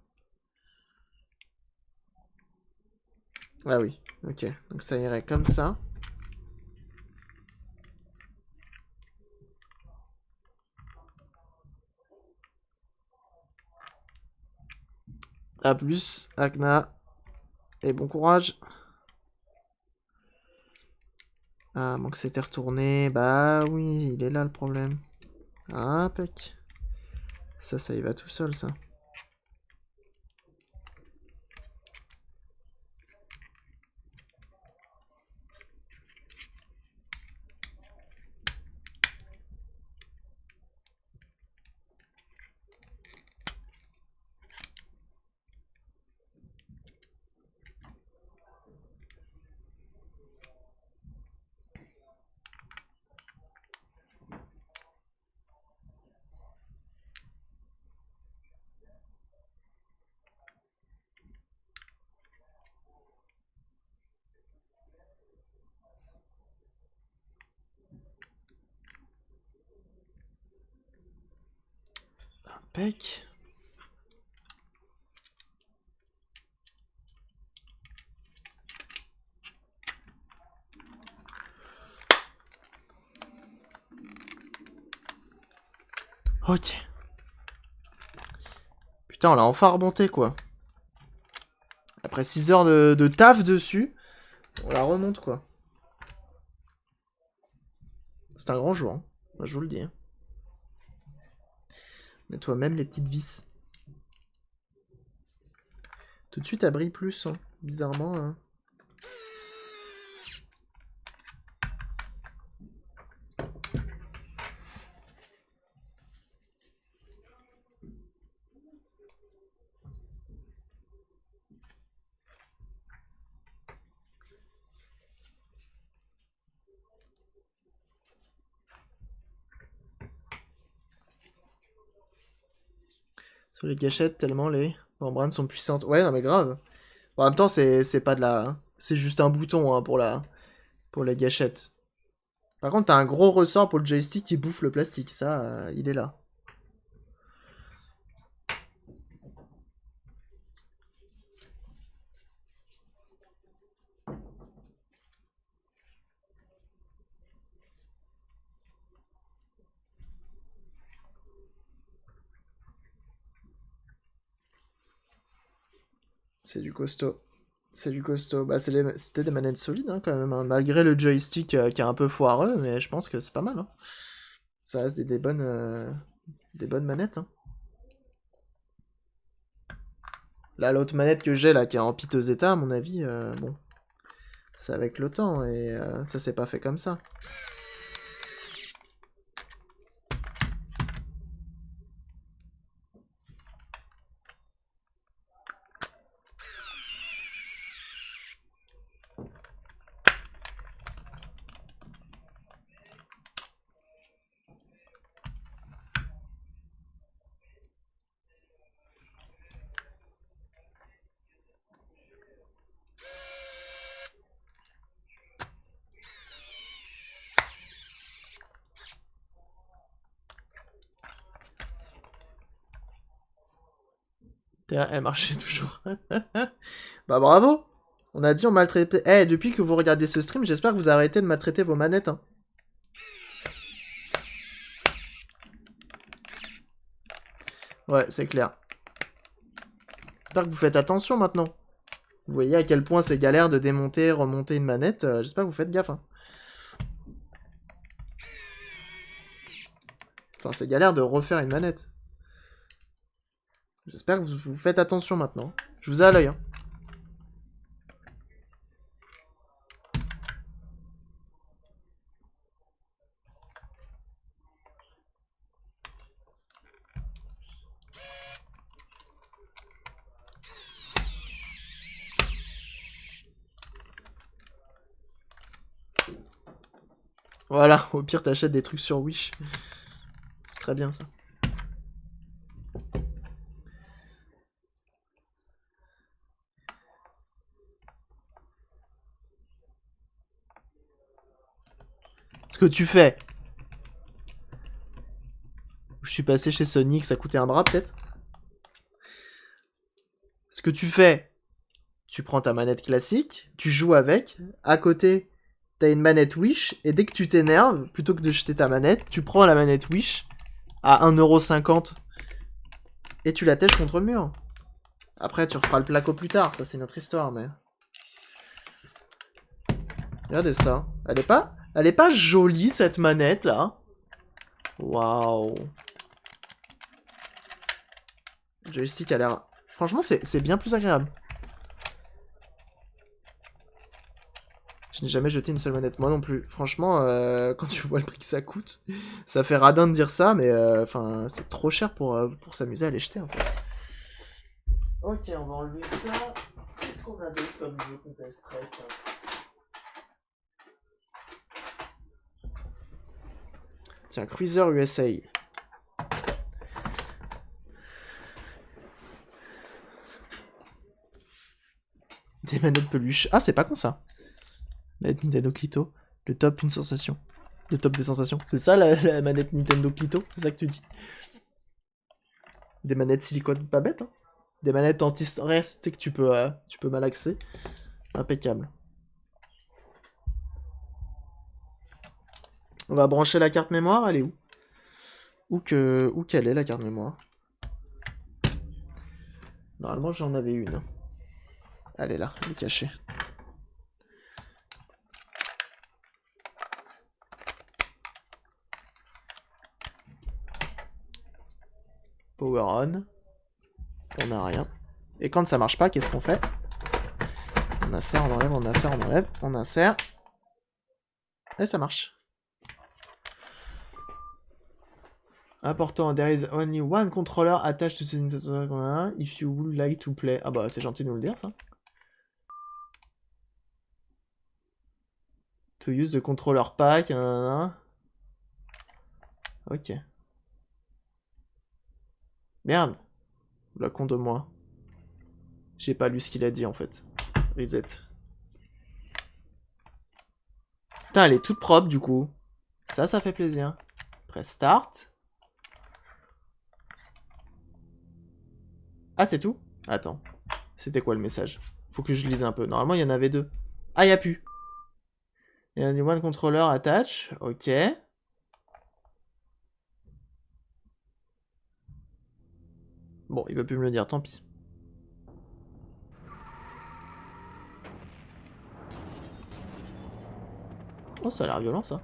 Ah oui, ok. Donc ça irait comme ça. A plus, Agna. Et bon courage. Ah, donc c'était retourné. Bah oui, il est là le problème. Ah, pec. Ça y va tout seul, ça. Impec. Ok. Putain, on l'a enfin remonté, quoi. Après 6 heures de taf dessus, on la remonte, quoi. C'est un grand jour, hein. Moi, je vous le dis. Hein. Mets-toi même les petites vis. Tout de suite, elle brille plus, hein. Bizarrement. Hein. Sur les gâchettes, tellement les membranes sont puissantes. Ouais, non mais grave. Bon, en même temps, c'est pas de la... C'est juste un bouton hein, pour la gâchette. Par contre, t'as un gros ressort pour le joystick qui bouffe le plastique. Ça, il est là. C'est du costaud. C'est du costaud. Bah, c'était des manettes solides, hein, quand même. Hein. Malgré le joystick qui est un peu foireux, mais je pense que c'est pas mal. Hein. Ça reste des bonnes manettes. Hein. Là, l'autre manette que j'ai, là, qui est en piteux état, à mon avis, bon... C'est avec le temps, et ça s'est pas fait comme ça. Elle marchait toujours. Bah bravo. On a dit on maltraitait... Eh, depuis que vous regardez ce stream, j'espère que vous arrêtez de maltraiter vos manettes. Hein. Ouais, c'est clair. J'espère que vous faites attention maintenant. Vous voyez à quel point c'est galère de démonter, remonter une manette. J'espère que vous faites gaffe. Hein. Enfin, c'est galère de refaire une manette. J'espère que vous faites attention maintenant. Je vous ai à l'œil. Hein. Voilà, au pire t'achètes des trucs sur Wish. C'est très bien ça. Ce que tu fais. Je suis passé chez Sonic, ça coûtait un bras peut-être. Ce que tu fais, tu prends ta manette classique, tu joues avec, à côté, t'as une manette Wish, et dès que tu t'énerves, plutôt que de jeter ta manette, tu prends la manette Wish à 1,50€ et tu la tèches contre le mur. Après, tu referas le placo plus tard, ça c'est notre histoire, mais... Regardez ça. Elle est pas jolie cette manette là. Waouh. Le joystick a l'air... Franchement, c'est bien plus agréable. Je n'ai jamais jeté une seule manette, moi non plus. Franchement, quand tu vois le prix que ça coûte, ça fait radin de dire ça, mais enfin, c'est trop cher pour s'amuser à les jeter en fait. Ok, on va enlever ça. Qu'est-ce qu'on a d'autre comme jeu qu'on testerait, tiens. Tiens, Cruiser USA. Des manettes peluches. Ah, c'est pas con ça. Manette Nintendo Clito. Le top, une sensation. Le top des sensations. C'est ça la manette Nintendo Clito? C'est ça que tu dis? Des manettes silicone pas bêtes, hein. Des manettes anti-stress, tu sais que tu peux malaxer. Impeccable. On va brancher la carte mémoire, elle est où? Où qu'elle est la carte mémoire? Normalement j'en avais une. Elle est là, elle est cachée. Power on. On n'a rien. Et quand ça marche pas, qu'est-ce qu'on fait? On insère, on enlève, on insère, on enlève, on insère. Et ça marche. Important, there is only one controller attached to the if you would like to play. Ah bah c'est gentil de nous le dire ça. To use the controller pack. Ok. Merde. La con de moi. J'ai pas lu ce qu'il a dit en fait. Reset. Putain, elle est toute propre du coup. Ça fait plaisir. Press start. Ah, c'est tout? Attends. C'était quoi le message? Faut que je lise un peu. Normalement, il y en avait deux. Ah, il n'y a plus. Il y a one controller attach. Ok. Bon, il veut plus me le dire, tant pis. Oh, ça a l'air violent, ça.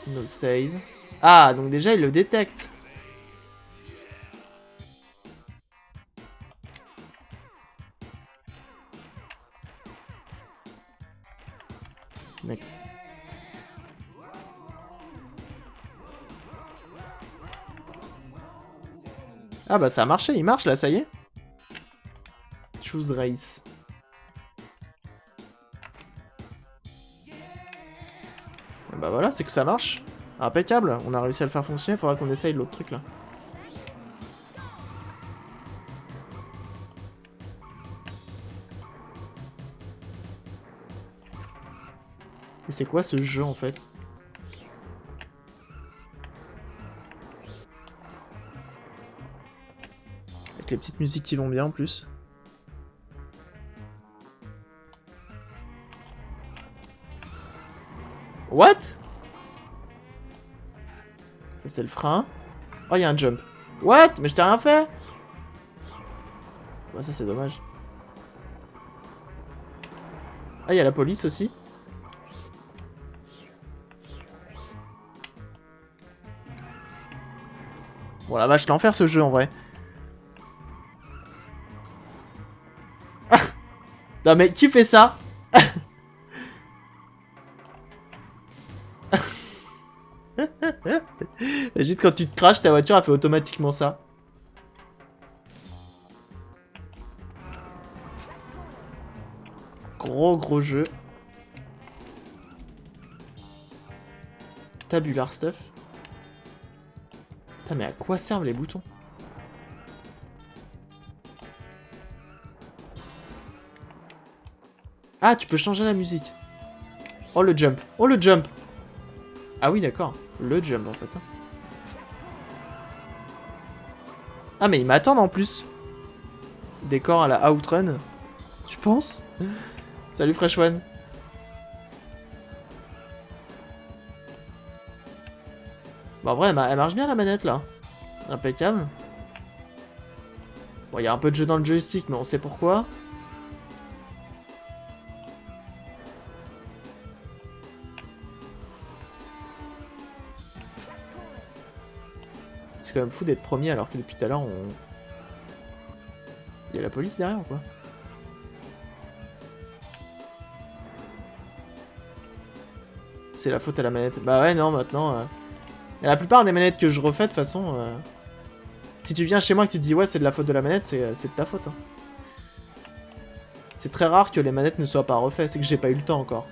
No save. Ah, donc déjà, il le détecte. Mec. Ah bah ça a marché, il marche là, ça y est. Choose race. Bah voilà, c'est que ça marche. Impeccable, on a réussi à le faire fonctionner, faudra qu'on essaye l'autre truc là. Et c'est quoi ce jeu en fait? Avec les petites musiques qui vont bien en plus. What? Ça c'est le frein. Oh, il y a un jump. What? Mais je t'ai rien fait. Bah ça c'est dommage. Ah, il y a la police aussi. Bon la vache, l'enfer ce jeu en vrai. Non mais qui fait ça? Imagine quand tu te crashes, ta voiture a fait automatiquement ça. Gros jeu. Tabular stuff. Putain mais à quoi servent les boutons? Ah, tu peux changer la musique. Oh le jump. Oh le jump. Ah oui d'accord. Le jump en fait. Ah mais ils m'attendent en plus. Décor à la Outrun. Tu penses? Salut Fresh One. Bon en vrai elle marche bien la manette là. Impeccable. Bon il y a un peu de jeu dans le joystick mais on sait pourquoi. C'est quand même fou d'être premier alors que depuis tout à l'heure on... Il y a la police derrière ou quoi? C'est la faute à la manette. Bah ouais non maintenant... Et la plupart des manettes que je refais de toute façon... Si tu viens chez moi et que tu te dis ouais c'est de la faute de la manette, c'est de ta faute. Hein. C'est très rare que les manettes ne soient pas refaites, c'est que j'ai pas eu le temps encore.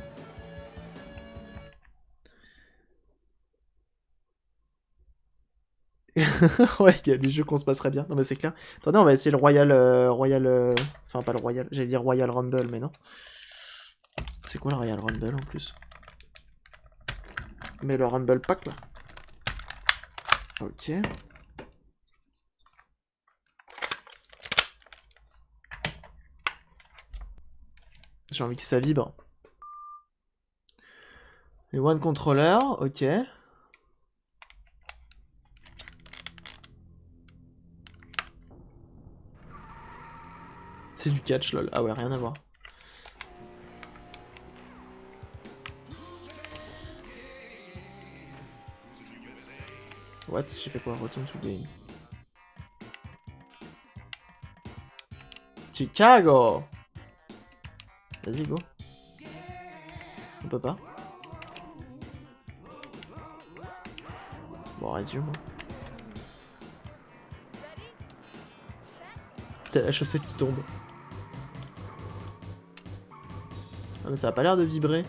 Ouais, il y a des jeux qu'on se passerait bien. Non, mais c'est clair. Attendez, on va essayer le Royal... Enfin, pas le Royal. J'allais dire Royal Rumble, mais non. C'est quoi le Royal Rumble, en plus? Mais le Rumble Pack, là. Ok. J'ai envie que ça vibre. Les One Controller, ok. C'est du catch, lol. Ah ouais, rien à voir. What? J'ai fait quoi? Return to game. Chicago! Vas-y, go. On peut pas. Bon, résume. T'as la chaussette qui tombe. Ah, mais ça a pas l'air de vibrer.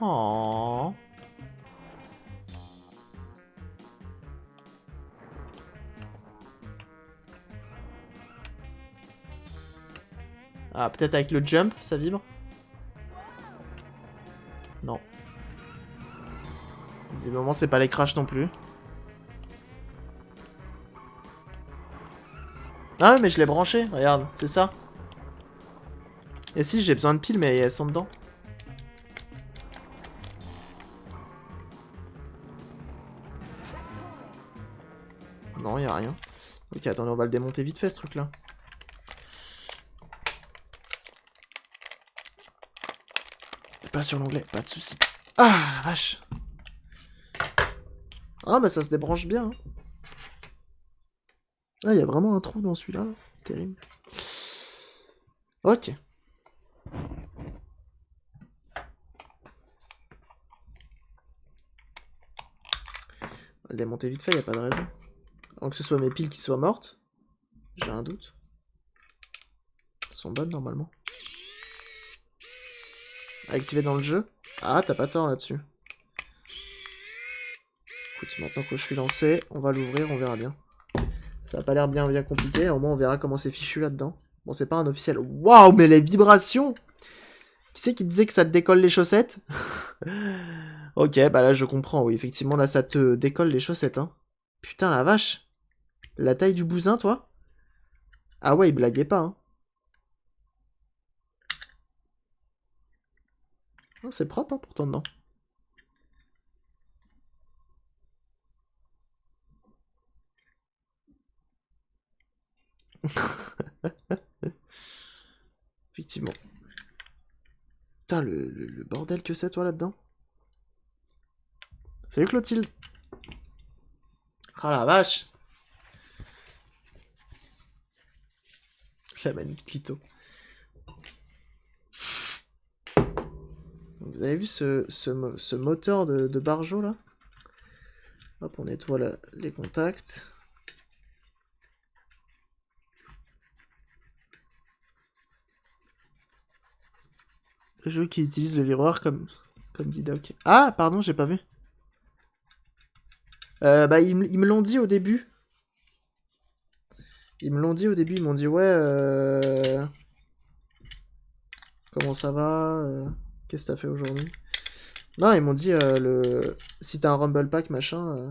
Oh. Ah, peut-être avec le jump, ça vibre? Non. Visiblement, c'est pas les crashs non plus. Ah ouais, mais je l'ai branché, regarde, c'est ça. Et si, j'ai besoin de piles, mais elles sont dedans. Non, y a rien. Ok, attendez, on va le démonter vite fait, ce truc-là. Pas sur l'onglet, pas de soucis. Ah, la vache. Ah, mais ça se débranche bien. Hein. Ah, il y a vraiment un trou dans celui-là. Là. Terrible. Ok. On va le démonter vite fait, y a pas de raison. Avant que ce soit mes piles qui soient mortes. J'ai un doute. Elles sont bonnes normalement. Activé dans le jeu. Ah, t'as pas tort là-dessus. Écoute, maintenant que je suis lancé, on va l'ouvrir, on verra bien. Ça a pas l'air bien compliqué, au moins on verra comment c'est fichu là-dedans. Bon, c'est pas un officiel. Waouh, mais les vibrations! Qui c'est qui disait que ça te décolle les chaussettes? Ok, bah là je comprends, oui, effectivement, là ça te décolle les chaussettes, hein. Putain, la vache! La taille du bousin, toi? Ah ouais, il blaguait pas, hein. Oh, c'est propre, hein, pourtant, dedans. Effectivement. Putain, le bordel que c'est, toi, là-dedans. Salut, Clotilde. Ah la vache. La manie clito. Vous avez vu ce moteur de Barjo, là? Hop, on nettoie les contacts. Le jeu qui utilise le vibreur comme dit Doc. Ah, pardon, j'ai pas vu. Bah, ils me l'ont dit au début. Ils me l'ont dit au début, ils m'ont dit, ouais, comment ça va qu'est-ce que t'as fait aujourd'hui? Non, ils m'ont dit, si t'as un Rumble Pack, machin,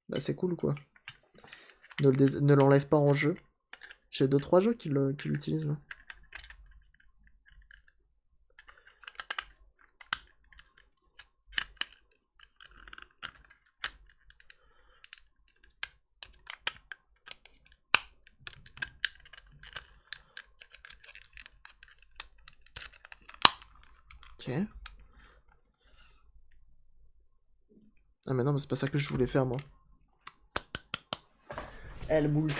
bah c'est cool, quoi. Ne l'enlève pas en jeu. J'ai 2-3 jeux qui l'utilisent, là. Ok. Ah mais non, mais c'est pas ça que je voulais faire, moi. Elle boule.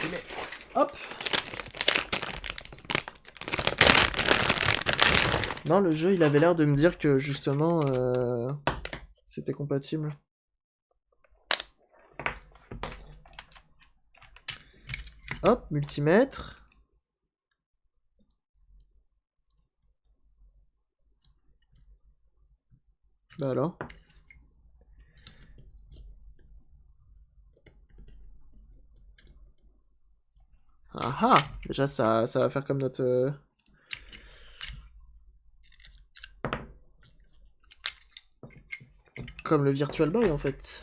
Hop. Non, le jeu, il avait l'air de me dire que, justement, c'était compatible. Hop, multimètre. Bah alors. Ah ah! Déjà, ça va faire comme notre... Comme le Virtual Boy, en fait.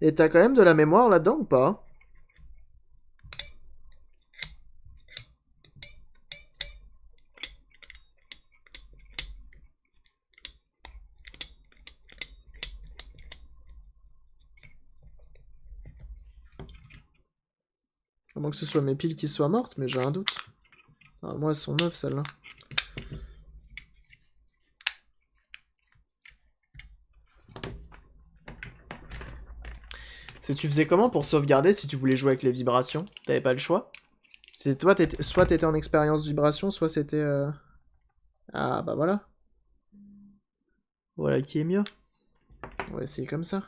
Et t'as quand même de la mémoire là-dedans ou pas? À moins que ce soit mes piles qui soient mortes, mais j'ai un doute. Ah, moi, elles sont neuves, celles-là. Parce que tu faisais comment pour sauvegarder si tu voulais jouer avec les vibrations? T'avais pas le choix? C'est toi, soit t'étais en expérience vibration, soit c'était... Ah, bah voilà. Voilà qui est mieux. On va essayer comme ça.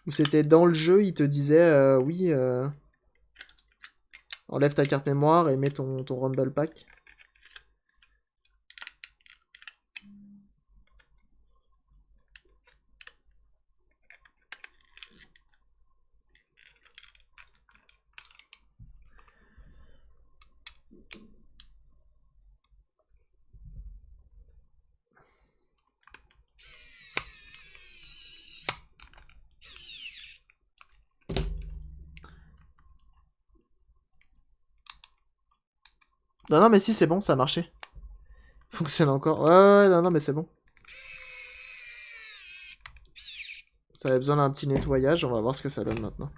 Ou c'était dans le jeu, il te disait, oui, enlève ta carte mémoire et mets ton Rumble Pack. Non, non, mais si, c'est bon, ça a marché. Fonctionne encore. Ouais, non, non, mais c'est bon. Ça avait besoin d'un petit nettoyage, on va voir ce que ça donne maintenant.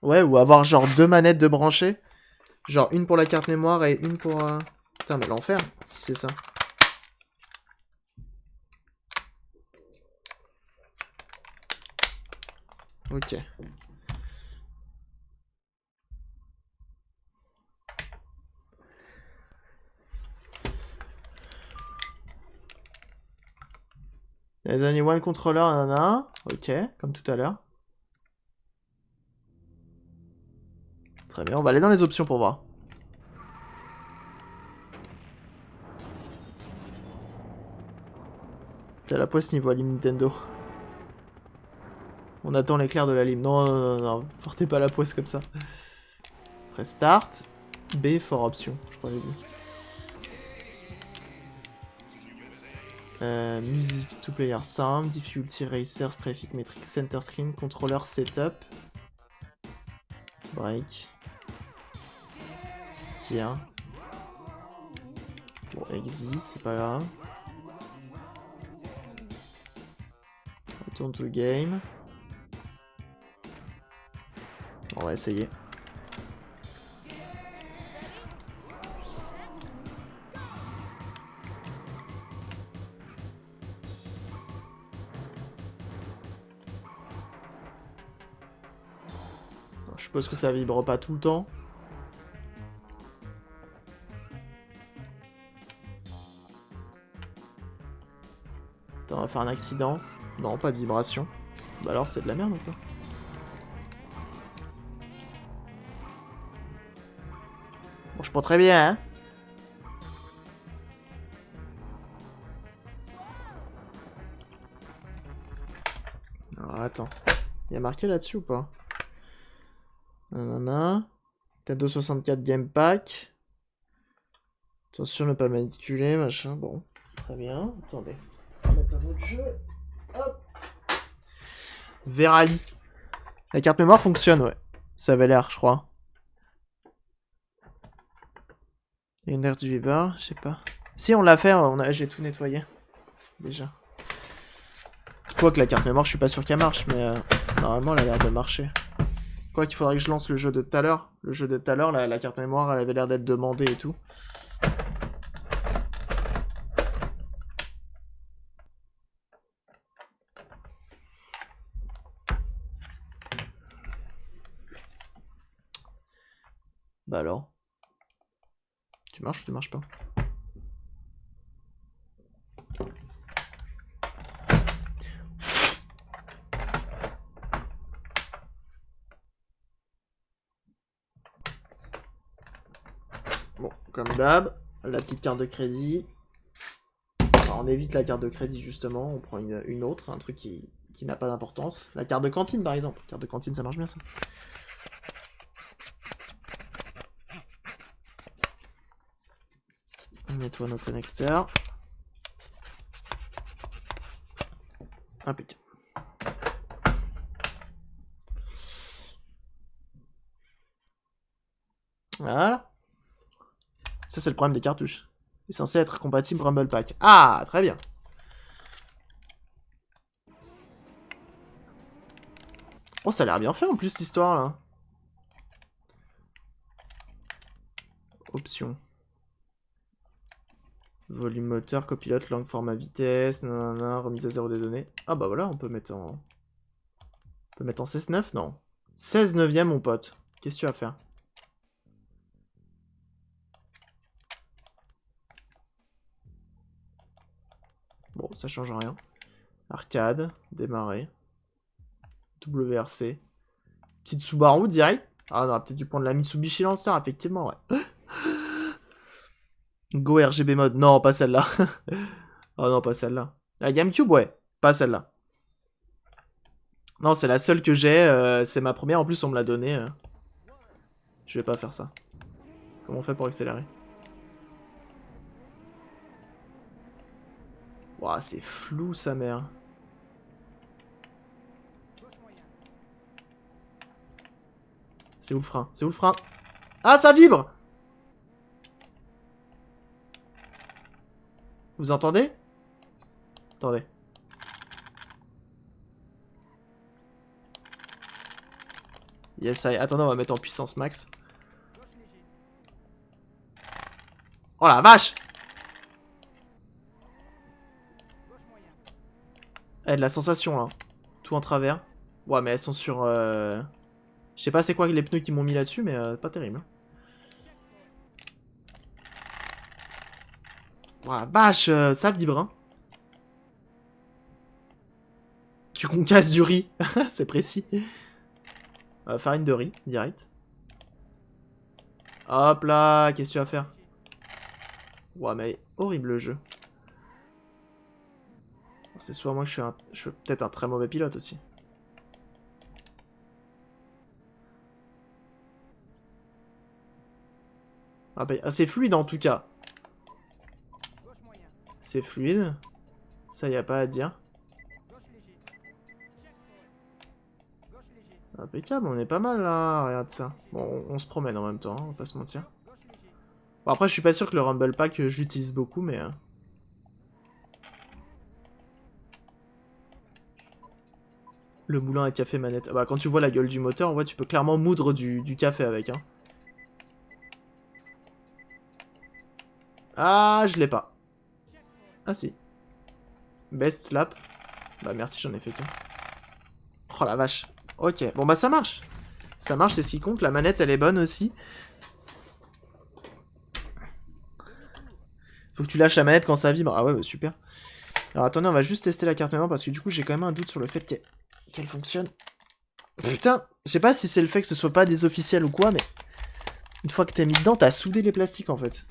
Ouais, ou avoir genre 2 manettes de brancher. Genre une pour la carte mémoire et une pour... Putain, mais l'enfer, si c'est ça. Ok. There's only one controller, nanana. Ok, comme tout à l'heure. Très bien, on va aller dans les options pour voir. T'as la poisse niveau Alim Nintendo. On attend l'éclair de la lime. Non, non, non, non, portez pas la poisse comme ça. Après start. B for option, je crois que j'ai vu. Musique, two player sound, difficulty racer, traffic metric, center screen, controller setup. Break. Steer. Bon, exit, c'est pas grave. Return to game. On va essayer. Je suppose que ça vibre pas tout le temps. Attends, on va faire un accident. Non, pas de vibration. Bah alors c'est de la merde ou quoi? Bon, je prends très bien, hein. Alors, attends. Il y a marqué là-dessus ou pas? Nanana. Nintendo 64 Game Pack. Attention, ne pas manipuler, machin. Bon, très bien. Attendez. On va mettre un autre jeu. Hop. Verali. La carte mémoire fonctionne, ouais. Ça avait l'air, je crois. Et une air du Vibar, je sais pas. Si, on l'a fait, j'ai tout nettoyé. Déjà. Quoique la carte mémoire, je suis pas sûr qu'elle marche, mais normalement, elle a l'air de marcher. Quoi qu'il faudrait que je lance le jeu de tout à l'heure. Le jeu de tout à l'heure, la carte mémoire, elle avait l'air d'être demandée et tout. Bah alors. Tu marches ou tu marches pas? Bon, comme d'hab, la petite carte de crédit. Alors, on évite la carte de crédit justement, on prend une autre, un truc qui n'a pas d'importance. La carte de cantine par exemple. La carte de cantine ça marche bien ça. On nettoie nos connecteurs. Impeccable. Voilà. Ça c'est le problème des cartouches. C'est censé être compatible Rumble Pack. Ah, très bien. Oh, ça a l'air bien fait en plus cette histoire là. Options. Volume moteur, copilote, langue, format, vitesse, nanana, remise à zéro des données. Ah bah voilà, on peut mettre en... On peut mettre en 16-9, non. 16 neuvième mon pote. Qu'est-ce que tu vas faire? Bon, ça change rien. Arcade, démarrer. WRC. Petite Subaru direct. Ah, on aurait peut-être dû prendre la Mitsubishi Lancer, effectivement, ouais. Go RGB mode. Non, pas celle-là. Oh non, pas celle-là. La GameCube, ouais. Pas celle-là. Non, c'est la seule que j'ai. C'est ma première. En plus, on me l'a donnée. Je vais pas faire ça. Comment on fait pour accélérer? Ouah, c'est flou, sa mère. C'est où le frein? C'est où le frein? Ah, ça vibre! Vous entendez? Attendez. Yes, attendez, on va mettre en puissance max. Oh la vache! Eh, de la sensation, là. Tout en travers. Ouais, mais elles sont sur... Je sais pas c'est quoi les pneus qui m'ont mis là-dessus, mais pas terrible. Voilà, vache, ça vibre, hein. Tu concasses du riz. C'est précis. Farine de riz, direct. Hop là, qu'est-ce que tu vas faire? Ouais, mais horrible le jeu. C'est soit moi que je suis peut-être un très mauvais pilote aussi. Ah bah, c'est fluide en tout cas. C'est fluide. Ça, y a pas à dire. Impeccable, on est pas mal là. Regarde ça. Bon, on se promène en même temps, hein, on va pas se mentir. Bon, après, je suis pas sûr que le Rumble Pack, j'utilise beaucoup, mais... Le moulin à café manette. Ah bah, quand tu vois la gueule du moteur, en vrai, tu peux clairement moudre du café avec. Hein. Ah, je l'ai pas. Ah si. Best lap. Bah merci, j'en ai fait qu'un. Oh la vache. Ok, bon bah ça marche. Ça marche, c'est ce qui compte. La manette, elle est bonne aussi. Faut que tu lâches la manette quand ça vibre. Ah ouais, bah super. Alors attendez, on va juste tester la carte mémoire parce que du coup, j'ai quand même un doute sur le fait qu'elle fonctionne. Putain, je sais pas si c'est le fait que ce soit pas des officiels ou quoi, mais... Une fois que t'es mis dedans, t'as soudé les plastiques en fait.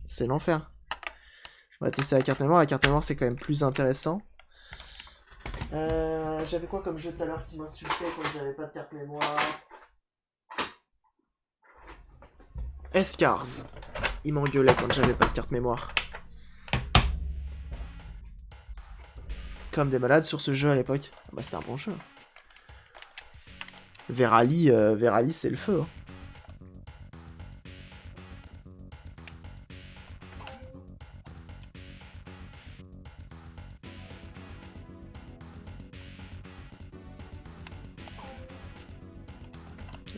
C'est l'enfer. On va tester la carte mémoire. La carte mémoire, c'est quand même plus intéressant. J'avais quoi comme jeu tout à l'heure qui m'insultait quand j'avais pas de carte mémoire? Escars. Il m'engueulait quand j'avais pas de carte mémoire. Comme des malades sur ce jeu à l'époque. Bah c'était un bon jeu. Verali, c'est le feu. Hein.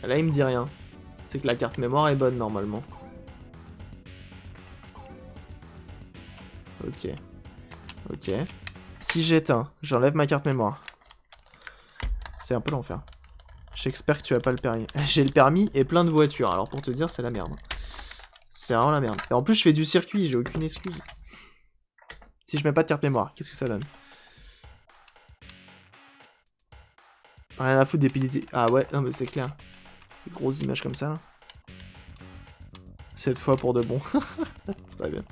Là il me dit rien. C'est que la carte mémoire est bonne normalement. Ok. Ok. Si j'éteins, j'enlève ma carte mémoire. C'est un peu l'enfer. J'espère que tu as pas le permis. J'ai le permis et plein de voitures. Alors pour te dire, c'est la merde. C'est vraiment la merde. Et en plus, je fais du circuit, j'ai aucune excuse. Si je mets pas de carte mémoire, qu'est-ce que ça donne? Rien à foutre d'épiliser. Ah ouais, non mais c'est clair. Des grosses images comme ça. Là. Cette fois pour de bon. Très bien.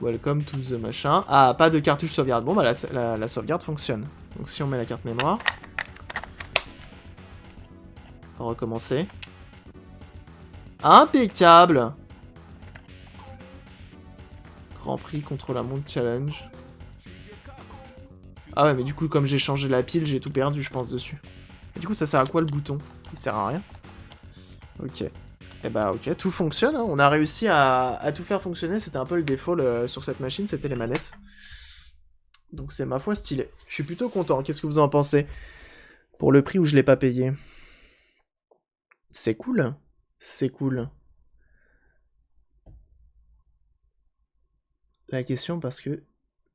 Welcome to the machin. Ah, pas de cartouche sauvegarde. Bon, bah la sauvegarde fonctionne. Donc si on met la carte mémoire. On va recommencer. Impeccable. Grand Prix contre la montre challenge. Ah ouais, mais du coup, comme j'ai changé la pile, j'ai tout perdu, je pense, dessus. Et du coup, ça sert à quoi le bouton? Il sert à rien. Ok. Et bah ok, tout fonctionne, hein. On a réussi à tout faire fonctionner, c'était un peu le défaut sur cette machine, c'était les manettes. Donc c'est ma foi stylé. Je suis plutôt content, qu'est-ce que vous en pensez? Pour le prix où je l'ai pas payé. C'est cool. C'est cool. La question, parce que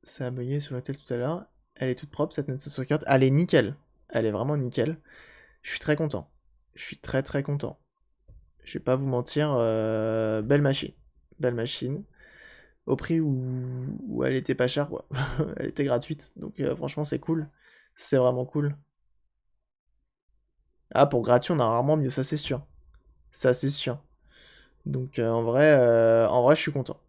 ça a bugué sur l'hôtel tout à l'heure, elle est toute propre cette Nintendo 64, elle est nickel. Elle est vraiment nickel. Je suis très content. Je suis très très content. Je vais pas vous mentir, belle machine. Belle machine. Au prix où elle était pas chère, quoi. Elle était gratuite. Donc franchement, c'est cool. C'est vraiment cool. Ah, pour gratuit, on a rarement mieux, ça c'est sûr. Ça c'est sûr. Donc en vrai, je suis content.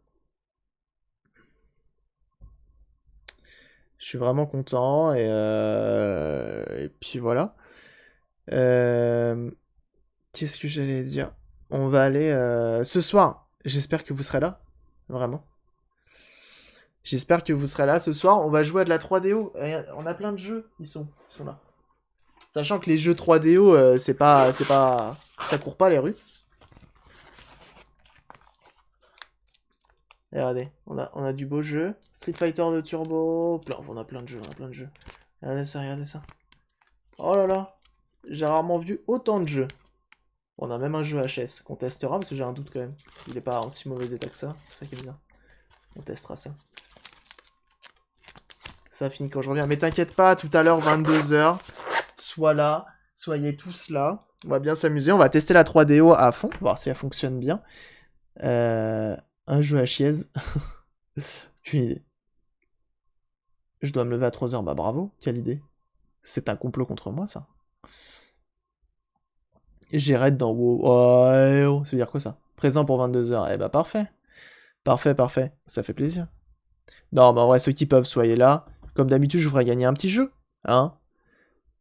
Je suis vraiment content et puis voilà. Qu'est-ce que j'allais dire? On va aller ce soir. J'espère que vous serez là. Vraiment. J'espère que vous serez là ce soir. On va jouer à de la 3DO. On a plein de jeux. Ils sont là. Sachant que les jeux 3DO, c'est pas, ça court pas les rues. Et regardez, on a du beau jeu. Street Fighter de Turbo. On a plein de jeux, Regardez ça, regardez ça. Oh là là. J'ai rarement vu autant de jeux. On a même un jeu HS qu'on testera parce que j'ai un doute quand même. Il est pas en si mauvais état que ça. C'est ça qui est bien. On testera ça. Ça finit quand je reviens. Mais t'inquiète pas, tout à l'heure, 22 h. Sois là. Soyez tous là. On va bien s'amuser. On va tester la 3DO à fond. Voir si elle fonctionne bien. Un jeu à chiaise. Aucune idée. Je dois me lever à 3 h. Bah bravo. Quelle idée. C'est un complot contre moi, ça. J'ai raid dans WoW. Oh, ça veut dire quoi ça? Présent pour 22 h. Eh bah parfait. Parfait, parfait. Ça fait plaisir. Non, mais en vrai, ceux qui peuvent, soyez là. Comme d'habitude, je vous ferai gagner un petit jeu. Hein?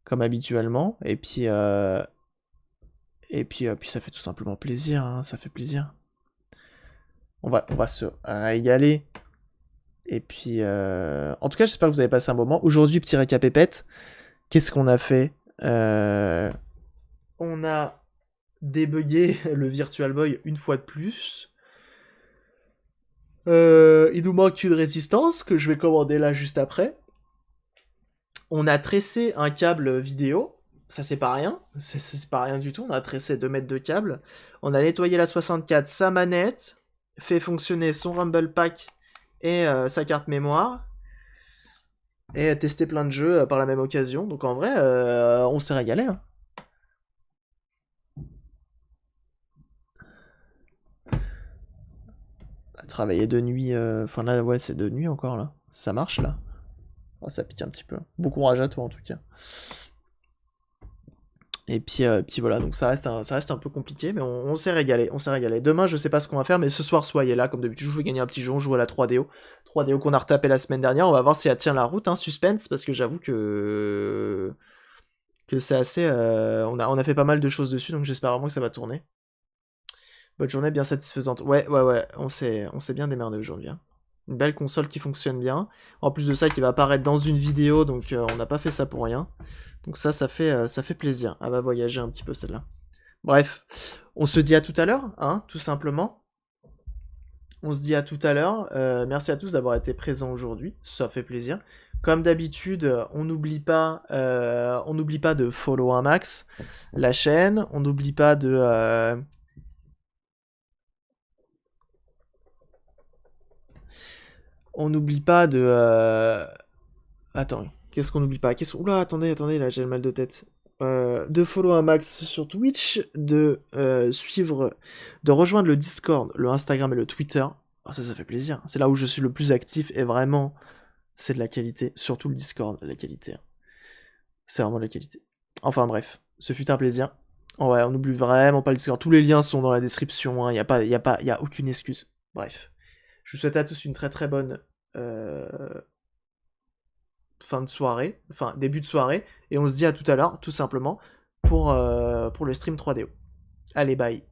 Comme habituellement. Puis ça fait tout simplement plaisir. Hein, ça fait plaisir. On va se régaler. Et puis, en tout cas, j'espère que vous avez passé un moment. Aujourd'hui, petit récap épette. Qu'est-ce qu'on a fait? On a débugué le Virtual Boy une fois de plus. Il nous manque une résistance que je vais commander là juste après. On a tressé un câble vidéo. Ça, c'est pas rien. C'est pas rien du tout. On a tressé 2 mètres de câble. On a nettoyé la 64, sa manette. Fait fonctionner son Rumble Pack et sa carte mémoire. Et testé plein de jeux par la même occasion. Donc en vrai, on s'est régalé. Hein. Travailler de nuit. Enfin là, ouais, c'est de nuit encore là. Ça marche là. Oh, ça pique un petit peu. Bon courage à toi en tout cas. Et puis voilà, donc ça reste un peu compliqué, mais on s'est régalé, Demain, je sais pas ce qu'on va faire, mais ce soir, soyez là, comme d'habitude, je vous fais gagner un petit jeu, on joue à la 3DO. 3DO qu'on a retapé la semaine dernière, on va voir si elle tient la route, hein, suspense, parce que j'avoue que c'est assez... on a fait pas mal de choses dessus, donc j'espère vraiment que ça va tourner. Bonne journée, bien satisfaisante. Ouais, on s'est bien démerdé aujourd'hui. Hein. Une belle console qui fonctionne bien. En plus de ça, qui va apparaître dans une vidéo, donc on n'a pas fait ça pour rien. Donc ça fait plaisir. Elle va voyager un petit peu celle-là. Bref, on se dit à tout à l'heure, hein, tout simplement. On se dit à tout à l'heure. Merci à tous d'avoir été présents aujourd'hui. Ça fait plaisir. Comme d'habitude, on n'oublie pas de follow un max la chaîne. On n'oublie pas de... On n'oublie pas de... Attends, qu'est-ce qu'on n'oublie pas? Oula, attendez, là, j'ai le mal de tête. De follow un max sur Twitch, de suivre, de rejoindre le Discord, le Instagram et le Twitter. Oh, ça fait plaisir. C'est là où je suis le plus actif et vraiment, c'est de la qualité. Surtout le Discord, la qualité. C'est vraiment de la qualité. Enfin bref, ce fut un plaisir. Ouais, on n'oublie vraiment pas le Discord. Tous les liens sont dans la description. Il y a aucune excuse. Bref, je vous souhaite à tous une très très bonne fin de soirée, enfin début de soirée, et on se dit à tout à l'heure, tout simplement, pour le stream 3DO. Allez, bye.